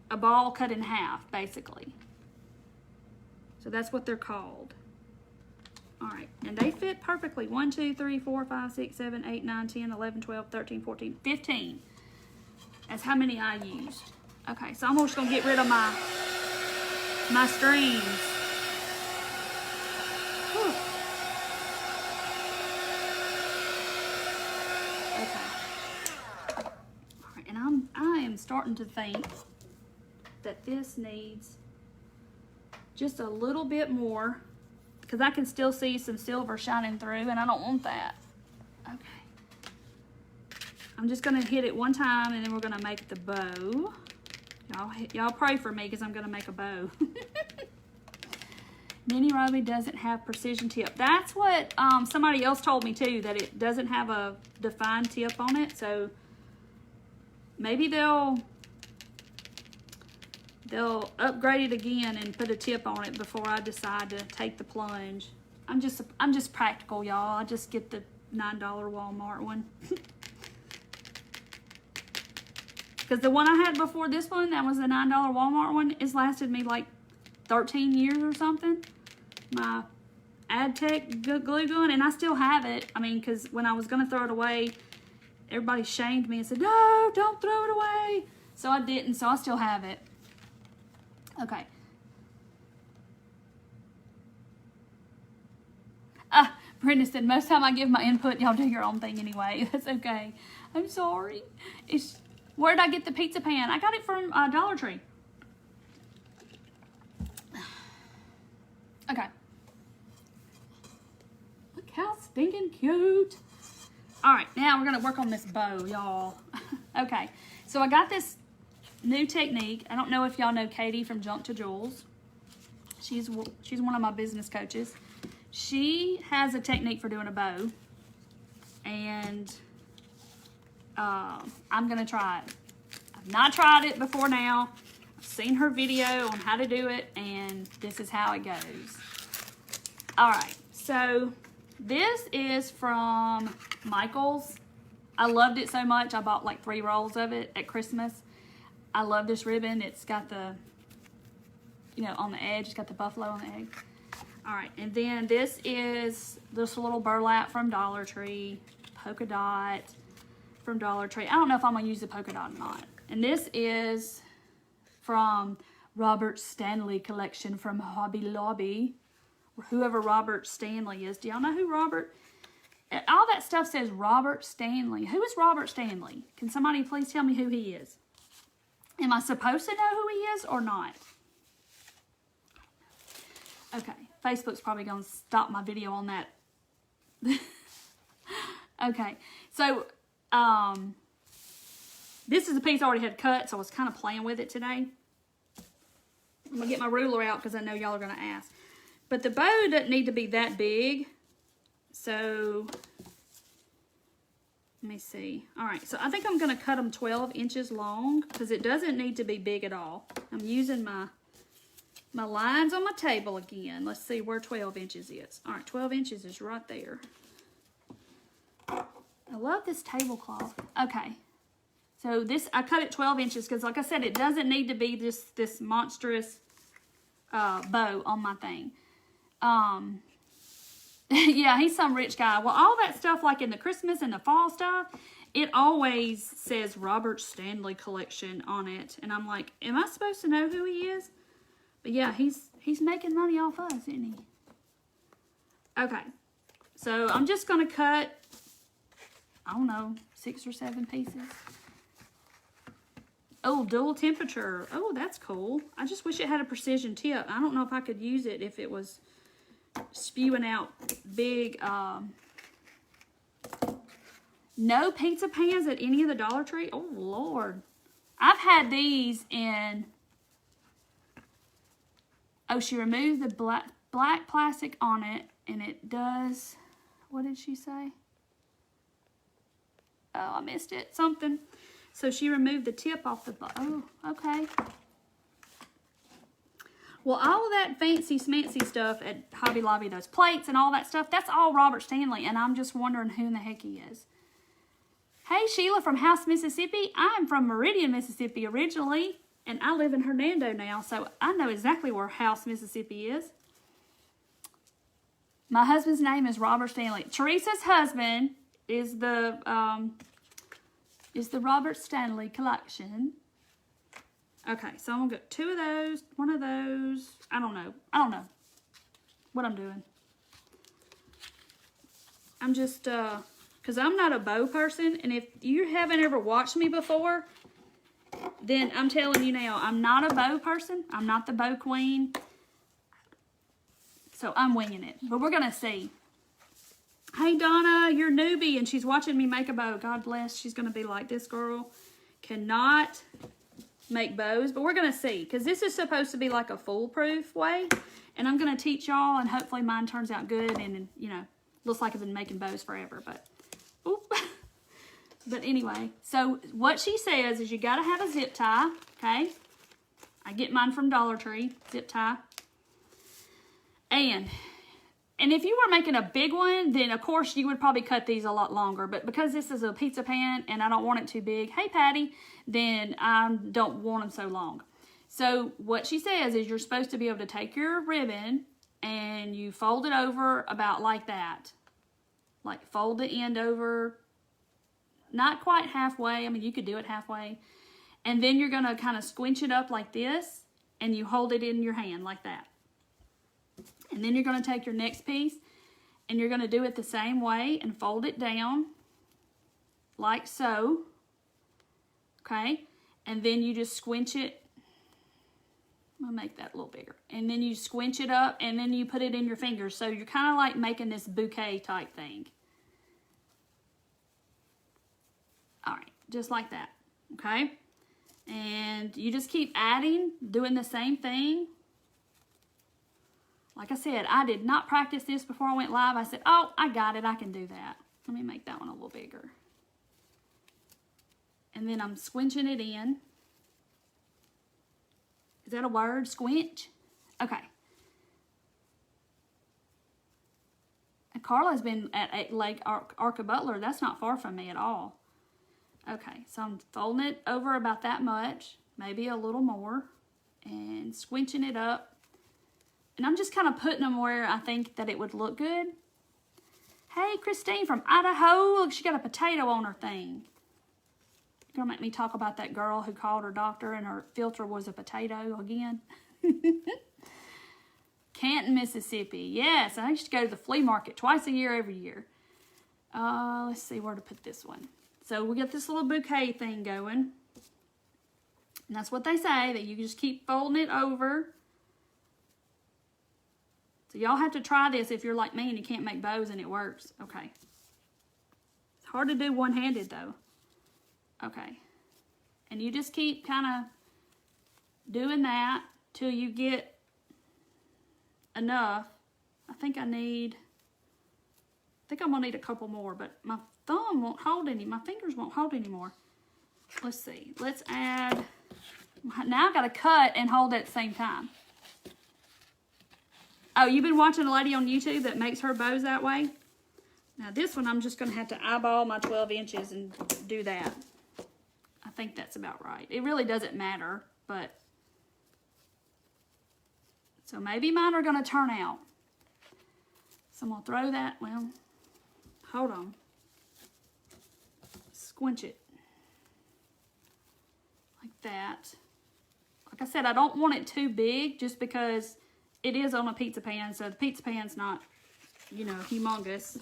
a ball cut in half, basically. So that's what they're called. All right, and they fit perfectly. 1, 2, 3, 4, 5, 6, 7, 8, 9, 10, 11, 12, 13, 14, 15. That's how many I used. Okay, so I'm just gonna get rid of my strings. Whew. Okay. All right, and I am starting to think that this needs just a little bit more because I can still see some silver shining through and I don't want that. Okay. I'm just gonna hit it one time and then we're gonna make the bow. Y'all pray for me because I'm gonna make a bow. Mini Ryobi doesn't have precision tip. That's what somebody else told me too, that it doesn't have a defined tip on it. So maybe they'll upgrade it again and put a tip on it before I decide to take the plunge. I'm just practical, y'all. I just get the $9 Walmart one. Because the one I had before this one, that was the $9 Walmart one, it's lasted me like 13 years or something. My AdTech glue gun, and I still have it. I mean, because when I was going to throw it away, everybody shamed me and said, no, don't throw it away. So I didn't, so I still have it. Okay. Brenda said, most time I give my input, y'all do your own thing anyway. That's okay. I'm sorry. Where did I get the pizza pan? I got it from Dollar Tree. Okay. Look how stinking cute. All right, now we're going to work on this bow, y'all. Okay, so I got this new technique. I don't know if y'all know Katie from Junk to Jewels. She's one of my business coaches. She has a technique for doing a bow, and I'm gonna try it. I've not tried it before now. I've seen her video on how to do it, and this is how it goes. All right, so this is from Michael's. I loved it so much. I bought like 3 rolls of it at Christmas. I love this ribbon. It's got the, on the edge, it's got the buffalo on the egg. All right, and then this is this little burlap from Dollar Tree, polka dot from Dollar Tree. I don't know if I'm gonna use the polka dot or not. And this is from Robert Stanley collection from Hobby Lobby, or whoever Robert Stanley is. Do y'all know who Robert? All that stuff says Robert Stanley. Who is Robert Stanley? Can somebody please tell me who he is? Am I supposed to know who he is or not? Okay, Facebook's probably going to stop my video on that. Okay, so This is a piece I already had cut, so I was kind of playing with it today. I'm going to get my ruler out because I know y'all are going to ask. But the bow doesn't need to be that big. So, let me see. All right, so I think I'm going to cut them 12 inches long because it doesn't need to be big at all. I'm using my lines on my table again. Let's see where 12 inches is. All right, 12 inches is right there. I love this tablecloth. Okay. So this, I cut it 12 inches because like I said, it doesn't need to be this monstrous bow on my thing. Yeah, he's some rich guy. Well, all that stuff like in the Christmas and the fall stuff, it always says Robert Stanley Collection on it. And I'm like, am I supposed to know who he is? But yeah, he's making money off us, isn't he? Okay. So I'm just going to cut, I don't know, 6 or 7 pieces. Oh, dual temperature. Oh, that's cool. I just wish it had a precision tip. I don't know if I could use it if it was spewing out big. No pizza pans at any of the Dollar Tree. Oh, Lord. I've had these in... Oh, she removed the black plastic on it, and it does... What did she say? Oh, I missed it. Something. So she removed the tip off the... Oh, okay. Well, all of that fancy smancy stuff at Hobby Lobby, those plates and all that stuff, that's all Robert Stanley, and I'm just wondering who in the heck he is. Hey, Sheila from House, Mississippi. I'm from Meridian, Mississippi originally, and I live in Hernando now, so I know exactly where House, Mississippi is. My husband's name is Robert Stanley. Teresa's husband is the Robert Stanley Collection. Okay, so I'm going to get 2 of those, 1 of those. I don't know what I'm doing. I'm just, because I'm not a bow person, and if you haven't ever watched me before, then I'm telling you now, I'm not a bow person. I'm not the bow queen. So I'm winging it, but we're going to see. Hey, Donna, you're newbie, and she's watching me make a bow. God bless. She's going to be like, this girl cannot make bows, but we're going to see, because this is supposed to be like a foolproof way, and I'm going to teach y'all, and hopefully mine turns out good, and, you know, looks like I've been making bows forever, but, oop. But anyway, so what she says is you got to have a zip tie, okay? I get mine from Dollar Tree, zip tie. And if you were making a big one, then of course you would probably cut these a lot longer. But because this is a pizza pan and I don't want it too big, hey Patty, then I don't want them so long. So what she says is you're supposed to be able to take your ribbon and you fold it over about like that. Like fold the end over, not quite halfway. I mean, you could do it halfway. And then you're going to kind of squinch it up like this and you hold it in your hand like that. And then you're going to take your next piece and you're going to do it the same way and fold it down like so. Okay? And then you just squinch it. I'll make that a little bigger. And then you squinch it up and then you put it in your fingers. So you're kind of like making this bouquet type thing. All right, just like that. Okay? And you just keep adding, doing the same thing. Like I said, I did not practice this before I went live. I said, oh, I got it. I can do that. Let me make that one a little bigger. And then I'm squinching it in. Is that a word? Squinch? Okay. And Carla's been at Lake Arca Butler. That's not far from me at all. Okay, so I'm folding it over about that much, maybe a little more, and squinching it up. And I'm just kind of putting them where I think that it would look good. Hey, Christine from Idaho. Look, she got a potato on her thing. You're going to make me talk about that girl who called her doctor and her filter was a potato again. Canton, Mississippi. Yes, I used to go to the flea market twice a year, every year. Let's see where to put this one. So we got this little bouquet thing going. And that's what they say, that you just keep folding it over. So y'all have to try this if you're like me and you can't make bows and it works. Okay. It's hard to do one-handed though. Okay. And you just keep kind of doing that till you get enough. I think I'm gonna need a couple more, but my thumb won't hold any, my fingers won't hold anymore. Let's see, let's add, now I gotta cut and hold at the same time. Oh, you've been watching a lady on YouTube that makes her bows that way? Now this one, I'm just gonna have to eyeball my 12 inches and do that. I think that's about right. It really doesn't matter, but, so maybe mine are gonna turn out. So I'm gonna throw that, well, hold on. Squinch it. Like that. Like I said, I don't want it too big just because it is on a pizza pan, so the pizza pan's not, you know, humongous.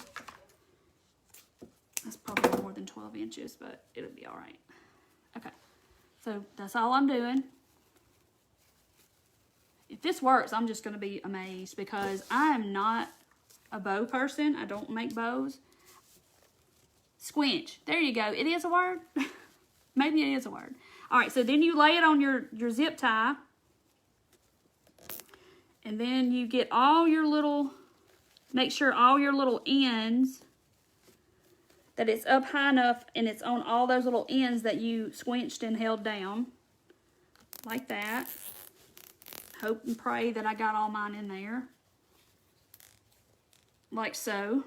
That's probably more than 12 inches, but it'll be all right. Okay, so that's all I'm doing. If this works, I'm just gonna be amazed because I am not a bow person. I don't make bows. Squinch, there you go. It is a word. Maybe it is a word. All right, so then you lay it on your zip tie. And then you get all your little, make sure all your little ends, that it's up high enough and it's on all those little ends that you squinched and held down. Like that. Hope and pray that I got all mine in there. Like so.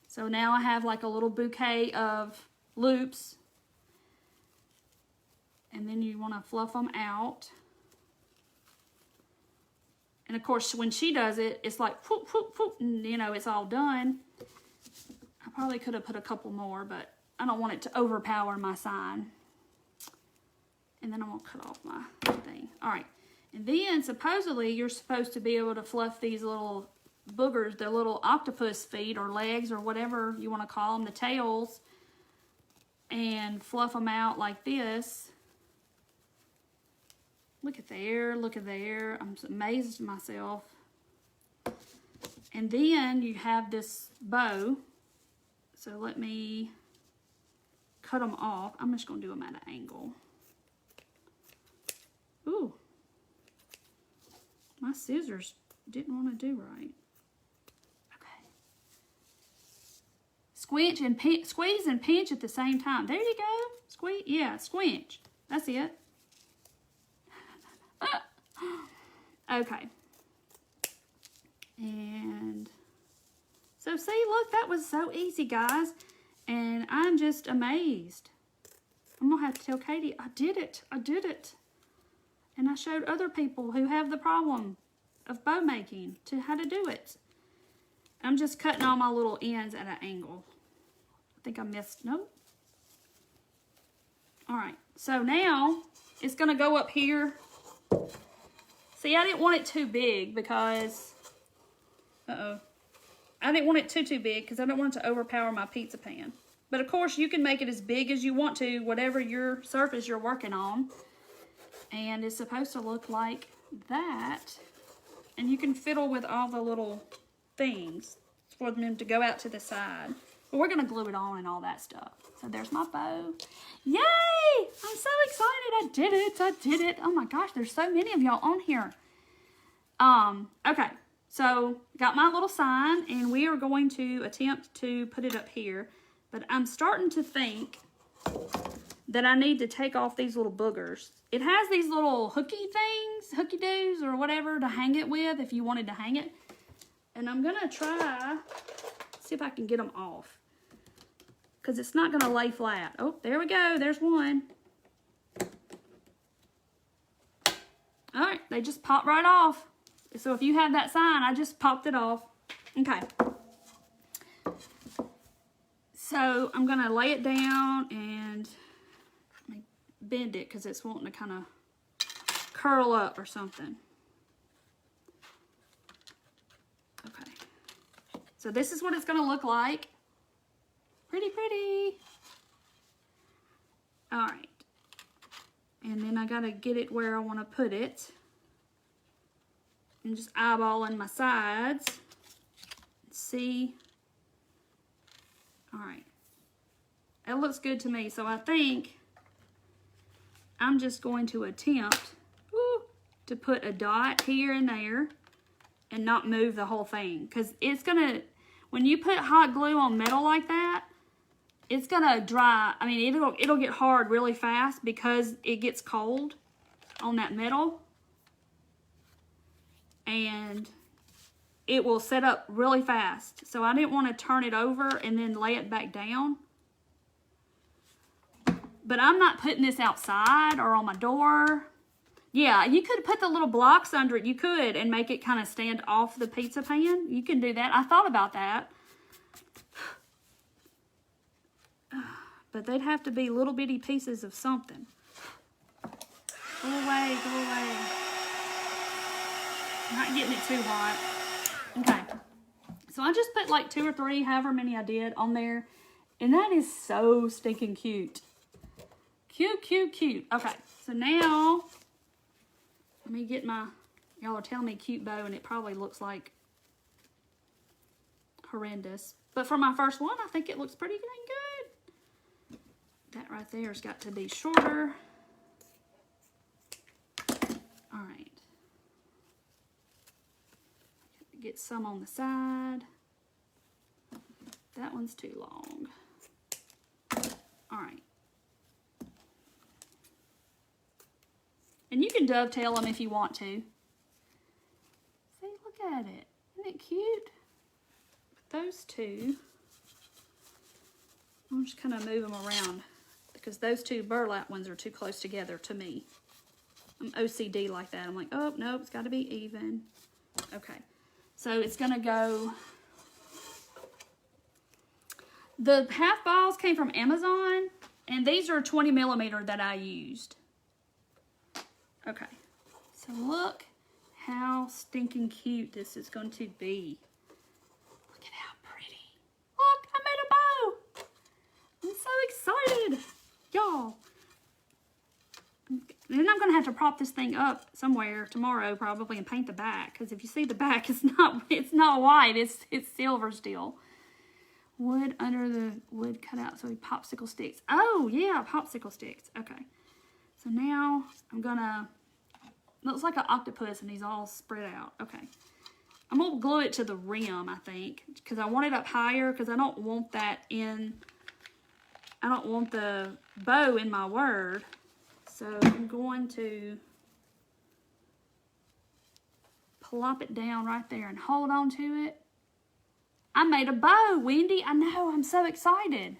So now I have like a little bouquet of loops. And then you want to fluff them out. And of course, when she does it, it's like, whoop, whoop, whoop, and you know, it's all done. I probably could have put a couple more, but I don't want it to overpower my sign. And then I'm gonna cut off my thing. All right, and then supposedly you're supposed to be able to fluff these little boogers, the little octopus feet or legs or whatever you want to call them, the tails, and fluff them out like this. Look at there, look at there. I'm amazed at myself. And then you have this bow. So let me cut them off. I'm just going to do them at an angle. Ooh. My scissors didn't want to do right. Okay. Squinch and pinch, squeeze and pinch at the same time. There you go. Squeeze, yeah, squinch. That's it. Okay. And so see, look, that was so easy, guys. And I'm just amazed. I'm going to have to tell Katie, I did it. I did it. And I showed other people who have the problem of bow making to how to do it. I'm just cutting all my little ends at an angle. I think I missed, nope. All right, so now it's going to go up here. See, I didn't want it too big because, I didn't want it too big because I don't want it to overpower my pizza pan. But of course, you can make it as big as you want to, whatever your surface you're working on. And it's supposed to look like that. And you can fiddle with all the little things for them to go out to the side. But we're going to glue it on and all that stuff. So there's my bow. Yay! I'm so excited. I did it. I did it. Oh my gosh, there's so many of y'all on here. Okay. So got my little sign and we are going to attempt to put it up here. But I'm starting to think that I need to take off these little boogers. It has these little hooky things, hooky doos or whatever to hang it with if you wanted to hang it. And I'm going to try, see if I can get them off. Because it's not going to lay flat. Oh, there we go. There's one. All right, they just pop right off. So if you have that sign, I just popped it off. Okay. So I'm going to lay it down and bend it because it's wanting to kind of curl up or something. Okay. So this is what it's going to look like. Pretty, pretty. All right. And then I got to get it where I want to put it. And just eyeballing my sides. See. All right. It looks good to me. So I think I'm just going to attempt to put a dot here and there and not move the whole thing. Because it's going to, when you put hot glue on metal like that, it's going to dry. I mean, it'll get hard really fast because it gets cold on that metal. And it will set up really fast. So I didn't want to turn it over and then lay it back down. But I'm not putting this outside or on my door. Yeah, you could put the little blocks under it. You could and make it kind of stand off the pizza pan. You can do that. I thought about that. But they'd have to be little bitty pieces of something. Go away, go away. I'm not getting it too hot. Okay. So I just put like 2 or 3, however many I did on there. And that is so stinking cute. Cute, cute, cute. Okay. So now, let me get my, y'all are telling me cute bow and it probably looks like horrendous. But for my first one, I think it looks pretty dang good. That right there has got to be shorter. All right. Get some on the side. That one's too long. All right. And you can dovetail them if you want to. See, look at it. Isn't it cute? Those two, I'm just kind of move them around because those two burlap ones are too close together to me. I'm OCD like that. I'm like, oh, nope, it's got to be even. Okay. So it's going to go, the half balls came from Amazon, and these are 20 millimeter that I used. Okay, so look how stinking cute this is going to be. Look at how pretty. Look, I made a bow. I'm so excited, y'all. Then I'm going to have to prop this thing up somewhere tomorrow probably and paint the back. Because if you see the back, it's not white. It's silver still. Wood under the wood cut out. So popsicle sticks. Oh, yeah, popsicle sticks. Okay. So now I'm going to, looks like an octopus and he's all spread out. Okay. I'm going to glue it to the rim, I think. Because I want it up higher because I don't want that in, I don't want the bow in my word. So I'm going to plop it down right there and hold on to it. I made a bow, Wendy. I know, I'm so excited.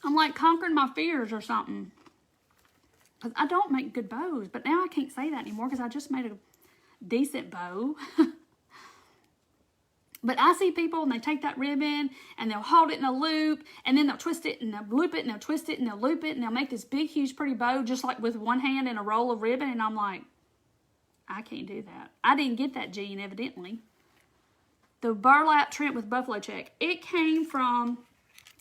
I'm like conquering my fears or something. 'Cause I don't make good bows, but now I can't say that anymore because I just made a decent bow. But I see people and they take that ribbon and they'll hold it in a loop and then they'll twist it and they'll loop it and they'll twist it and they'll loop it and they'll make this big, huge, pretty bow just like with one hand and a roll of ribbon. And I'm like, I can't do that. I didn't get that gene, evidently. The burlap trimmed with buffalo check. It came from,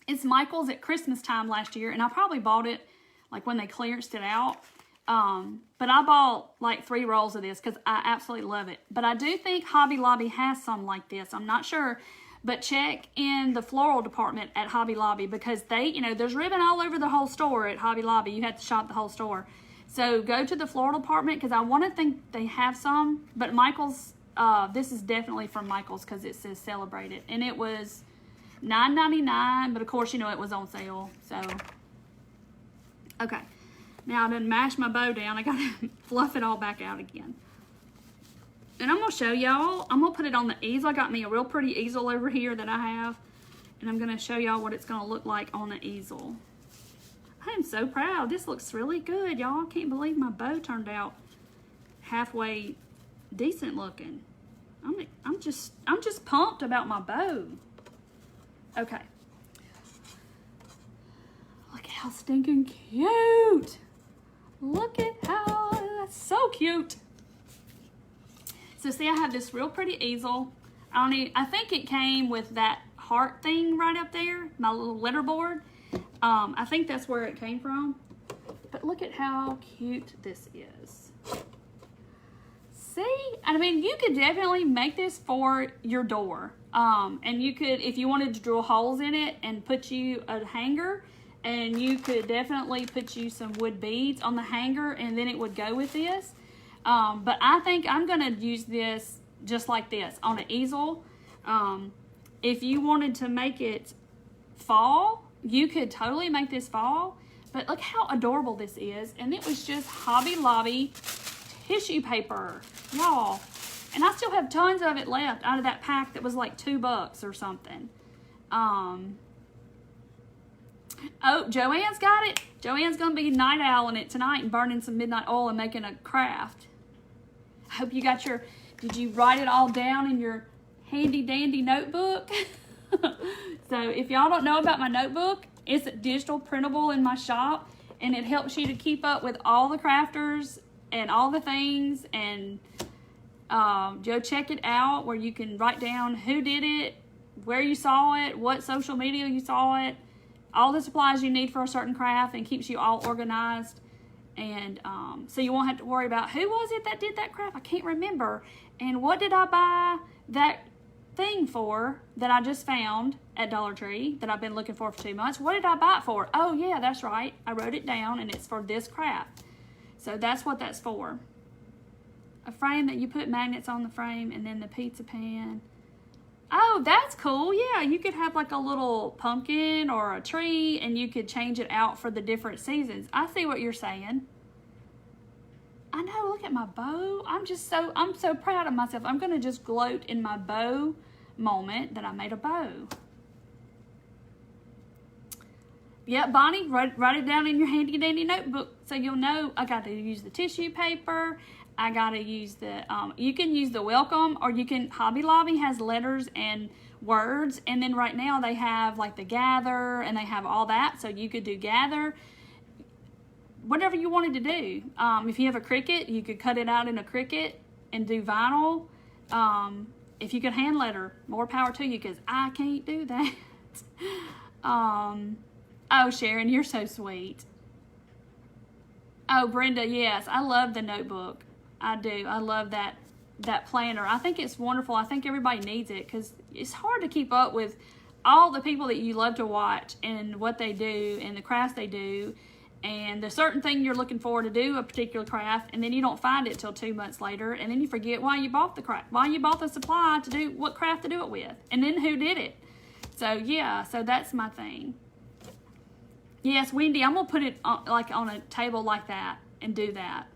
it's Michael's at Christmas time last year, and I probably bought it like when they clearanced it out. But I bought like 3 rolls of this because I absolutely love it. But I do think Hobby Lobby has some like this. I'm not sure. But check in the floral department at Hobby Lobby because they, you know, there's ribbon all over the whole store at Hobby Lobby. You have to shop the whole store. So go to the floral department because I want to think they have some. But Michael's, this is definitely from Michael's because it says celebrate it. And it was $9.99. But of course, you know, it was on sale. So, okay. Now I done mashed my bow down. I gotta fluff it all back out again. And I'm gonna show y'all. I'm gonna put it on the easel. I got me a real pretty easel over here that I have. And I'm gonna show y'all what it's gonna look like on the easel. I am so proud. This looks really good, y'all. I can't believe my bow turned out halfway decent looking. I'm just pumped about my bow. Okay. Look at how stinking cute. Look at how, that's so cute. So see, I have this real pretty easel. I think it came with that heart thing right up there, my little letterboard. I think that's where it came from. But look at how cute this is. See, I mean, you could definitely make this for your door. And you could, if you wanted to drill holes in it and put you a hanger, and you could definitely put you some wood beads on the hanger, and then it would go with this. But I think I'm going to use this just like this on an easel. If you wanted to make it fall, you could totally make this fall. But look how adorable this is. And it was just Hobby Lobby tissue paper, y'all. And I still have tons of it left out of that pack that was like $2 or something. Oh, Joanne's got it. Joanne's going to be night owling it tonight and burning some midnight oil and making a craft. I hope you got your, did you write it all down in your handy dandy notebook? So if y'all don't know about my notebook, it's digital printable in my shop, and it helps you to keep up with all the crafters and all the things, and go check it out where you can write down who did it, where you saw it, what social media you saw it, all the supplies you need for a certain craft, and keeps you all organized. And so you won't have to worry about who was it that did that craft. I can't remember. And what did I buy that thing for that I just found at Dollar Tree that I've been looking for 2 months? What did I buy it for? Oh yeah, that's right. I wrote it down, and it's for this craft. So that's what that's for. A frame that you put magnets on the frame, and then the pizza pan. Oh, that's cool. Yeah, you could have like a little pumpkin or a tree, and you could change it out for the different seasons. I see what you're saying. I know, look at my bow. I'm so proud of myself. I'm going to just gloat in my bow moment that I made a bow. Yeah, Bonnie, write it down in your handy dandy notebook so you'll know. I got to use the tissue paper. I got to use the, you can use the welcome, or you can, Hobby Lobby has letters and words, and then right now they have like the gather, and they have all that, so you could do gather, whatever you wanted to do. If you have a Cricut, you could cut it out in a Cricut and do vinyl. If you could hand letter, more power to you, because I can't do that. Oh, Sharon, you're so sweet. Oh, Brenda, yes, I love the notebook. I do. I love that planner. I think it's wonderful. I think everybody needs it, because it's hard to keep up with all the people that you love to watch and what they do and the crafts they do, and the certain thing you're looking for to do a particular craft, and then you don't find it till 2 months later, and then you forget why you bought the craft, why you bought the supply to do what craft to do it with, and then who did it. So yeah, so that's my thing. Yes, Wendy, I'm gonna put it on, like on a table like that and do that.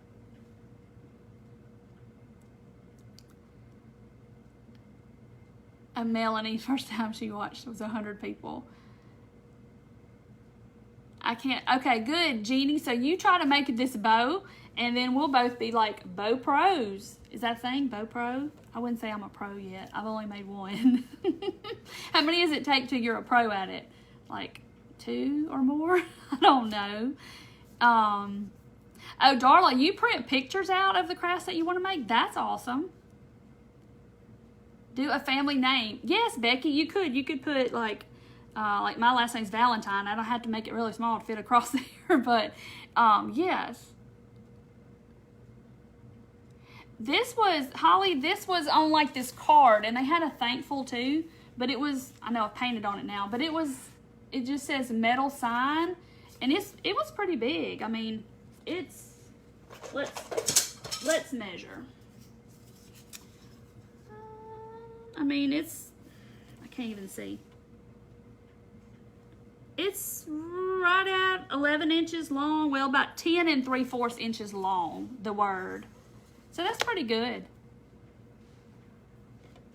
And Melanie, first time she watched was 100 people. I can't. Okay, good, Jeannie. So you try to make this bow, and then we'll both be like bow pros. Is that a thing, bow pro? I wouldn't say I'm a pro yet. I've only made one. How many does it take till you're a pro at it? Like 2 or more? I don't know. Oh, Darla, you print pictures out of the crafts that you want to make? That's awesome. Do a family name. Yes, Becky, you could. You could put like my last name's Valentine. I don't have to make it really small to fit across there, but yes. This was, Holly, this was on like this card, and they had a thankful too, but it was, I know I've painted on it now, but it just says metal sign, and it was pretty big. I mean, let's measure. I mean, I can't even see. It's right at 11 inches long. Well, about 10 3/4 inches long, the word. So that's pretty good.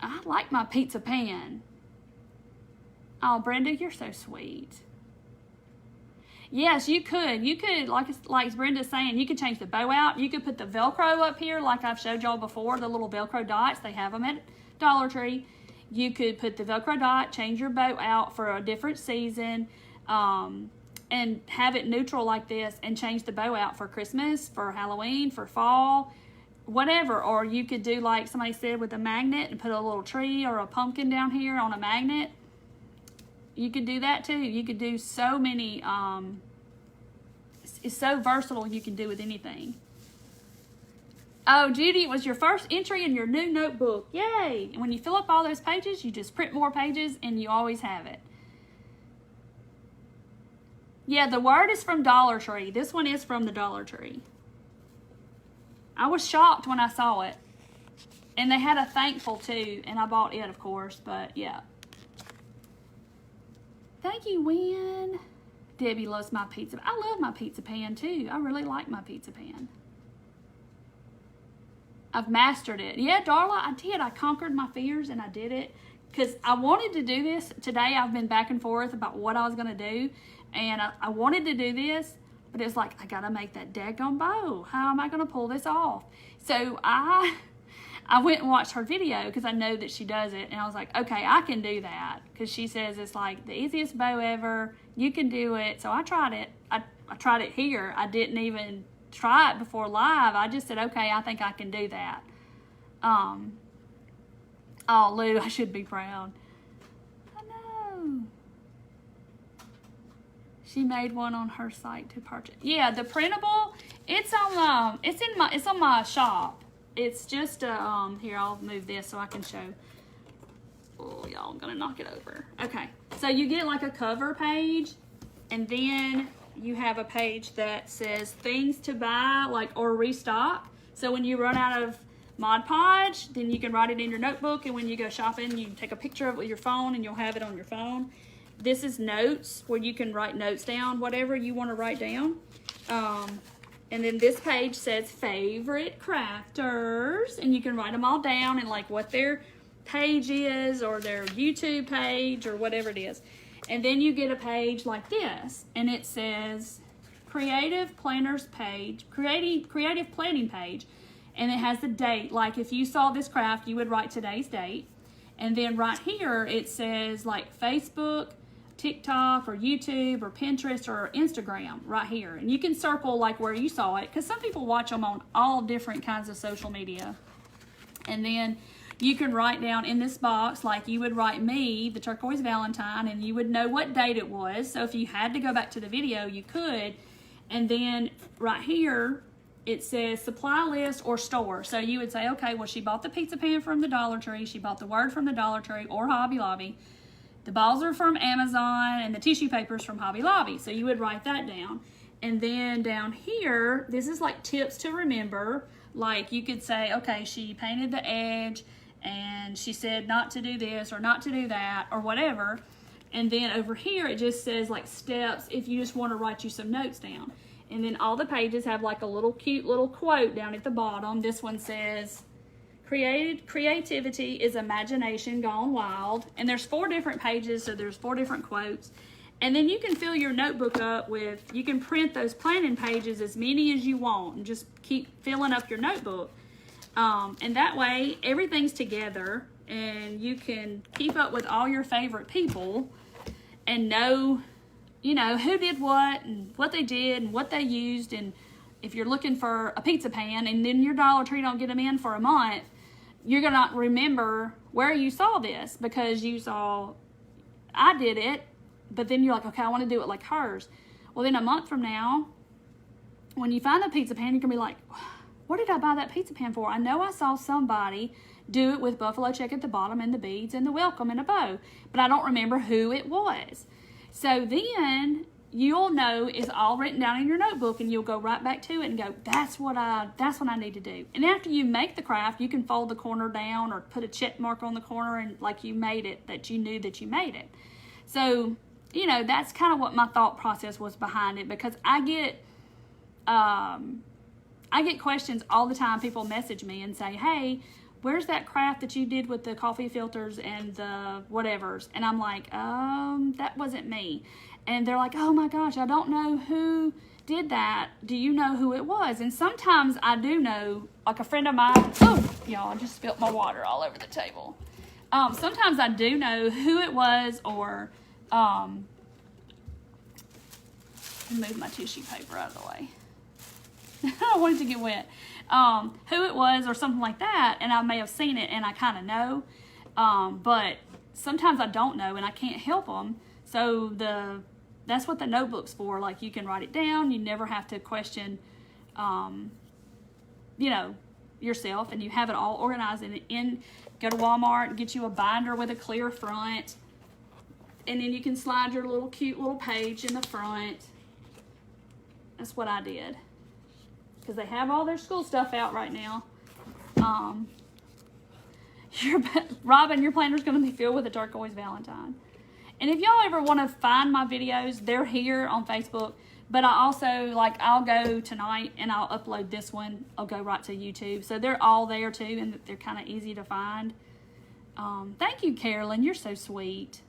I like my pizza pan. Oh, Brenda, you're so sweet. Yes, you could. You could, like Brenda's saying, you could change the bow out. You could put the Velcro up here like I've showed y'all before, the little Velcro dots. They have them at Dollar Tree. You could put the Velcro dot, change your bow out for a different season, and have it neutral like this, and change the bow out for Christmas, for Halloween, for fall, whatever. Or you could do like somebody said with a magnet and put a little tree or a pumpkin down here on a magnet. You could do that too. You could do so many, it's so versatile, you can do with anything. Oh, Judy, it was your first entry in your new notebook. Yay! And when you fill up all those pages, you just print more pages, and you always have it. Yeah, the word is from Dollar Tree. This one is from the Dollar Tree. I was shocked when I saw it. And they had a thankful too, and I bought it, of course, but yeah. Thank you, Wynn. Debbie loves my pizza. I love my pizza pan too. I really like my pizza pan. I've mastered it. Yeah, Darla, I did. I conquered my fears and I did it. Because I wanted to do this. Today I've been back and forth about what I was going to do. And I wanted to do this, but it's like, I got to make that daggone bow. How am I going to pull this off? So I went and watched her video because I know that she does it. And I was like, okay, I can do that. Because she says it's like the easiest bow ever. You can do it. So I tried it. I tried it here. I didn't even try it before live. I just said, okay, I think I can do that. Oh, Lou, I should be proud. I know. She made one on her site to purchase. Yeah, the printable, it's on my shop. It's just here, I'll move this so I can show. Oh, y'all, I'm gonna knock it over. Okay, so you get like a cover page, and then you have a page that says things to buy, like, or restock. So when you run out of Mod Podge, then you can write it in your notebook, and when you go shopping, you can take a picture of it with your phone, and you'll have it on your phone. This is notes, where you can write notes down, whatever you want to write down. And then this page says favorite crafters, and you can write them all down and like what their page is, or their YouTube page, or whatever it is. And then you get a page like this, and it says creative planners page, creative planning page, and it has the date. Like if you saw this craft, you would write today's date. And then right here, it says like Facebook, TikTok, or YouTube, or Pinterest, or Instagram right here. And you can circle like where you saw it, because some people watch them on all different kinds of social media. And then you can write down in this box, like you would write me, the Turquoise Valentine, and you would know what date it was. So if you had to go back to the video, you could. And then right here, it says supply list or store. So you would say, okay, well, she bought the pizza pan from the Dollar Tree. She bought the word from the Dollar Tree or Hobby Lobby. The balls are from Amazon, and the tissue paper's from Hobby Lobby. So you would write that down. And then down here, this is like tips to remember. Like you could say, okay, she painted the edge, and she said not to do this or not to do that or whatever. And then over here, it just says like steps if you just want to write you some notes down. And then all the pages have like a little cute little quote down at the bottom. This one says, creativity is imagination gone wild. And there's 4 different pages, so there's 4 different quotes. And then you can fill your notebook up with, you can print those planning pages as many as you want and just keep filling up your notebook. And that way, everything's together, and you can keep up with all your favorite people and know, you know, who did what and what they did and what they used. And if you're looking for a pizza pan and then your Dollar Tree don't get them in for a month, you're going to remember where you saw this, because you saw, I did it, but then you're like, okay, I want to do it like hers. Well, then a month from now, when you find the pizza pan, you're going to be like, what did I buy that pizza pan for? I know I saw somebody do it with buffalo check at the bottom and the beads and the welcome and a bow, but I don't remember who it was. So then you'll know it's all written down in your notebook, and you'll go right back to it and go, that's what I need to do. And after you make the craft, you can fold the corner down or put a check mark on the corner, and like you made it, that you knew that you made it. So, you know, that's kind of what my thought process was behind it, because I get questions all the time. People message me and say, hey, where's that craft that you did with the coffee filters and the whatevers? And I'm like, that wasn't me. And they're like, oh my gosh, I don't know who did that. Do you know who it was? And sometimes I do know, like a friend of mine, oh, y'all, I just spilled my water all over the table. Sometimes I do know who it was, or, move my tissue paper out of the way. I don't want it to get wet. Who it was or something like that, and I may have seen it and I kind of know, but sometimes I don't know and I can't help them. So that's what the notebook's for. Like, you can write it down. You never have to question, you know, yourself, and you have it all organized in. Go to Walmart and get you a binder with a clear front, and then you can slide your little cute little page in the front. That's what I did. Because they have all their school stuff out right now. Robin, your planner's going to be filled with a turquoise Valentine. And if y'all ever want to find my videos, they're here on Facebook. But I also, like, I'll go tonight and I'll upload this one. I'll go right to YouTube. So they're all there too, and they're kind of easy to find. Thank you, Carolyn. You're so sweet.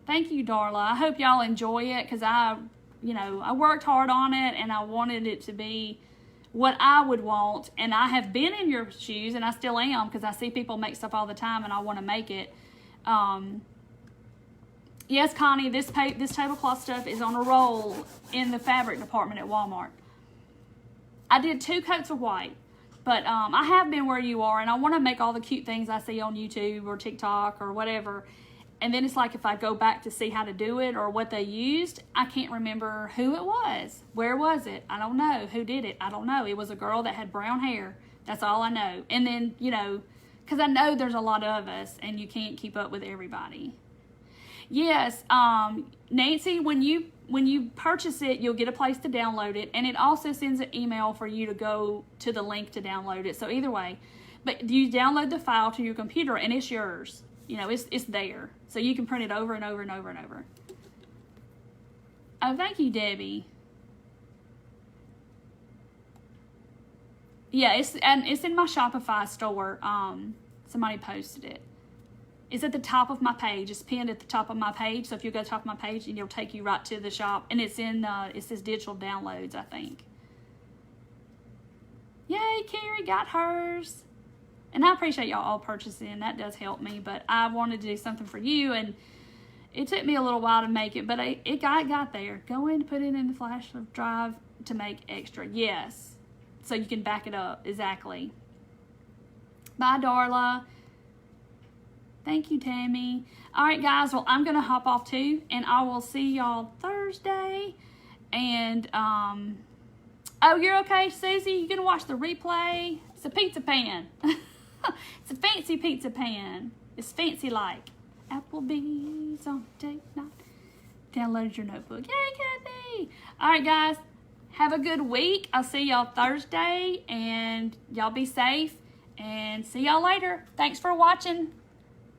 Thank you, Darla. I hope y'all enjoy it because I worked hard on it and I wanted it to be what I would want. And I have been in your shoes, and I still am, because I see people make stuff all the time and I want to make it. Yes, Connie, this tablecloth stuff is on a roll in the fabric department at Walmart. I did 2 coats of white, but I have been where you are, and I want to make all the cute things I see on YouTube or TikTok or whatever. And then it's like if I go back to see how to do it or what they used, I can't remember who it was. Where was it? I don't know. Who did it? I don't know. It was a girl that had brown hair. That's all I know. And then, because I know there's a lot of us and you can't keep up with everybody. Yes, Nancy, when you purchase it, you'll get a place to download it, and it also sends an email for you to go to the link to download it. So either way, but you download the file to your computer and it's yours. It's there, so you can print it over and over and over and over. Oh, thank you, Debbie. Yeah, it's in my Shopify store. Somebody posted it. It's at the top of my page. It's pinned at the top of my page. So if you go to the top of my page, and it'll take you right to the shop. And it's in it says digital downloads, I think. Yay, Carrie got hers. And I appreciate y'all all purchasing. That does help me. But I wanted to do something for you, and it took me a little while to make it, but it got there. Go in, put it in the flash drive to make extra. Yes. So you can back it up. Exactly. Bye, Darla. Thank you, Tammy. All right, guys. Well, I'm going to hop off too, and I will see y'all Thursday. And, oh, you're okay, Susie? You going to watch the replay? It's a pizza pan. It's a fancy pizza pan. It's fancy like. Applebee's on date night. Download your notebook. Yay, Kathy. All right, guys. Have a good week. I'll see y'all Thursday, and y'all be safe, and see y'all later. Thanks for watching.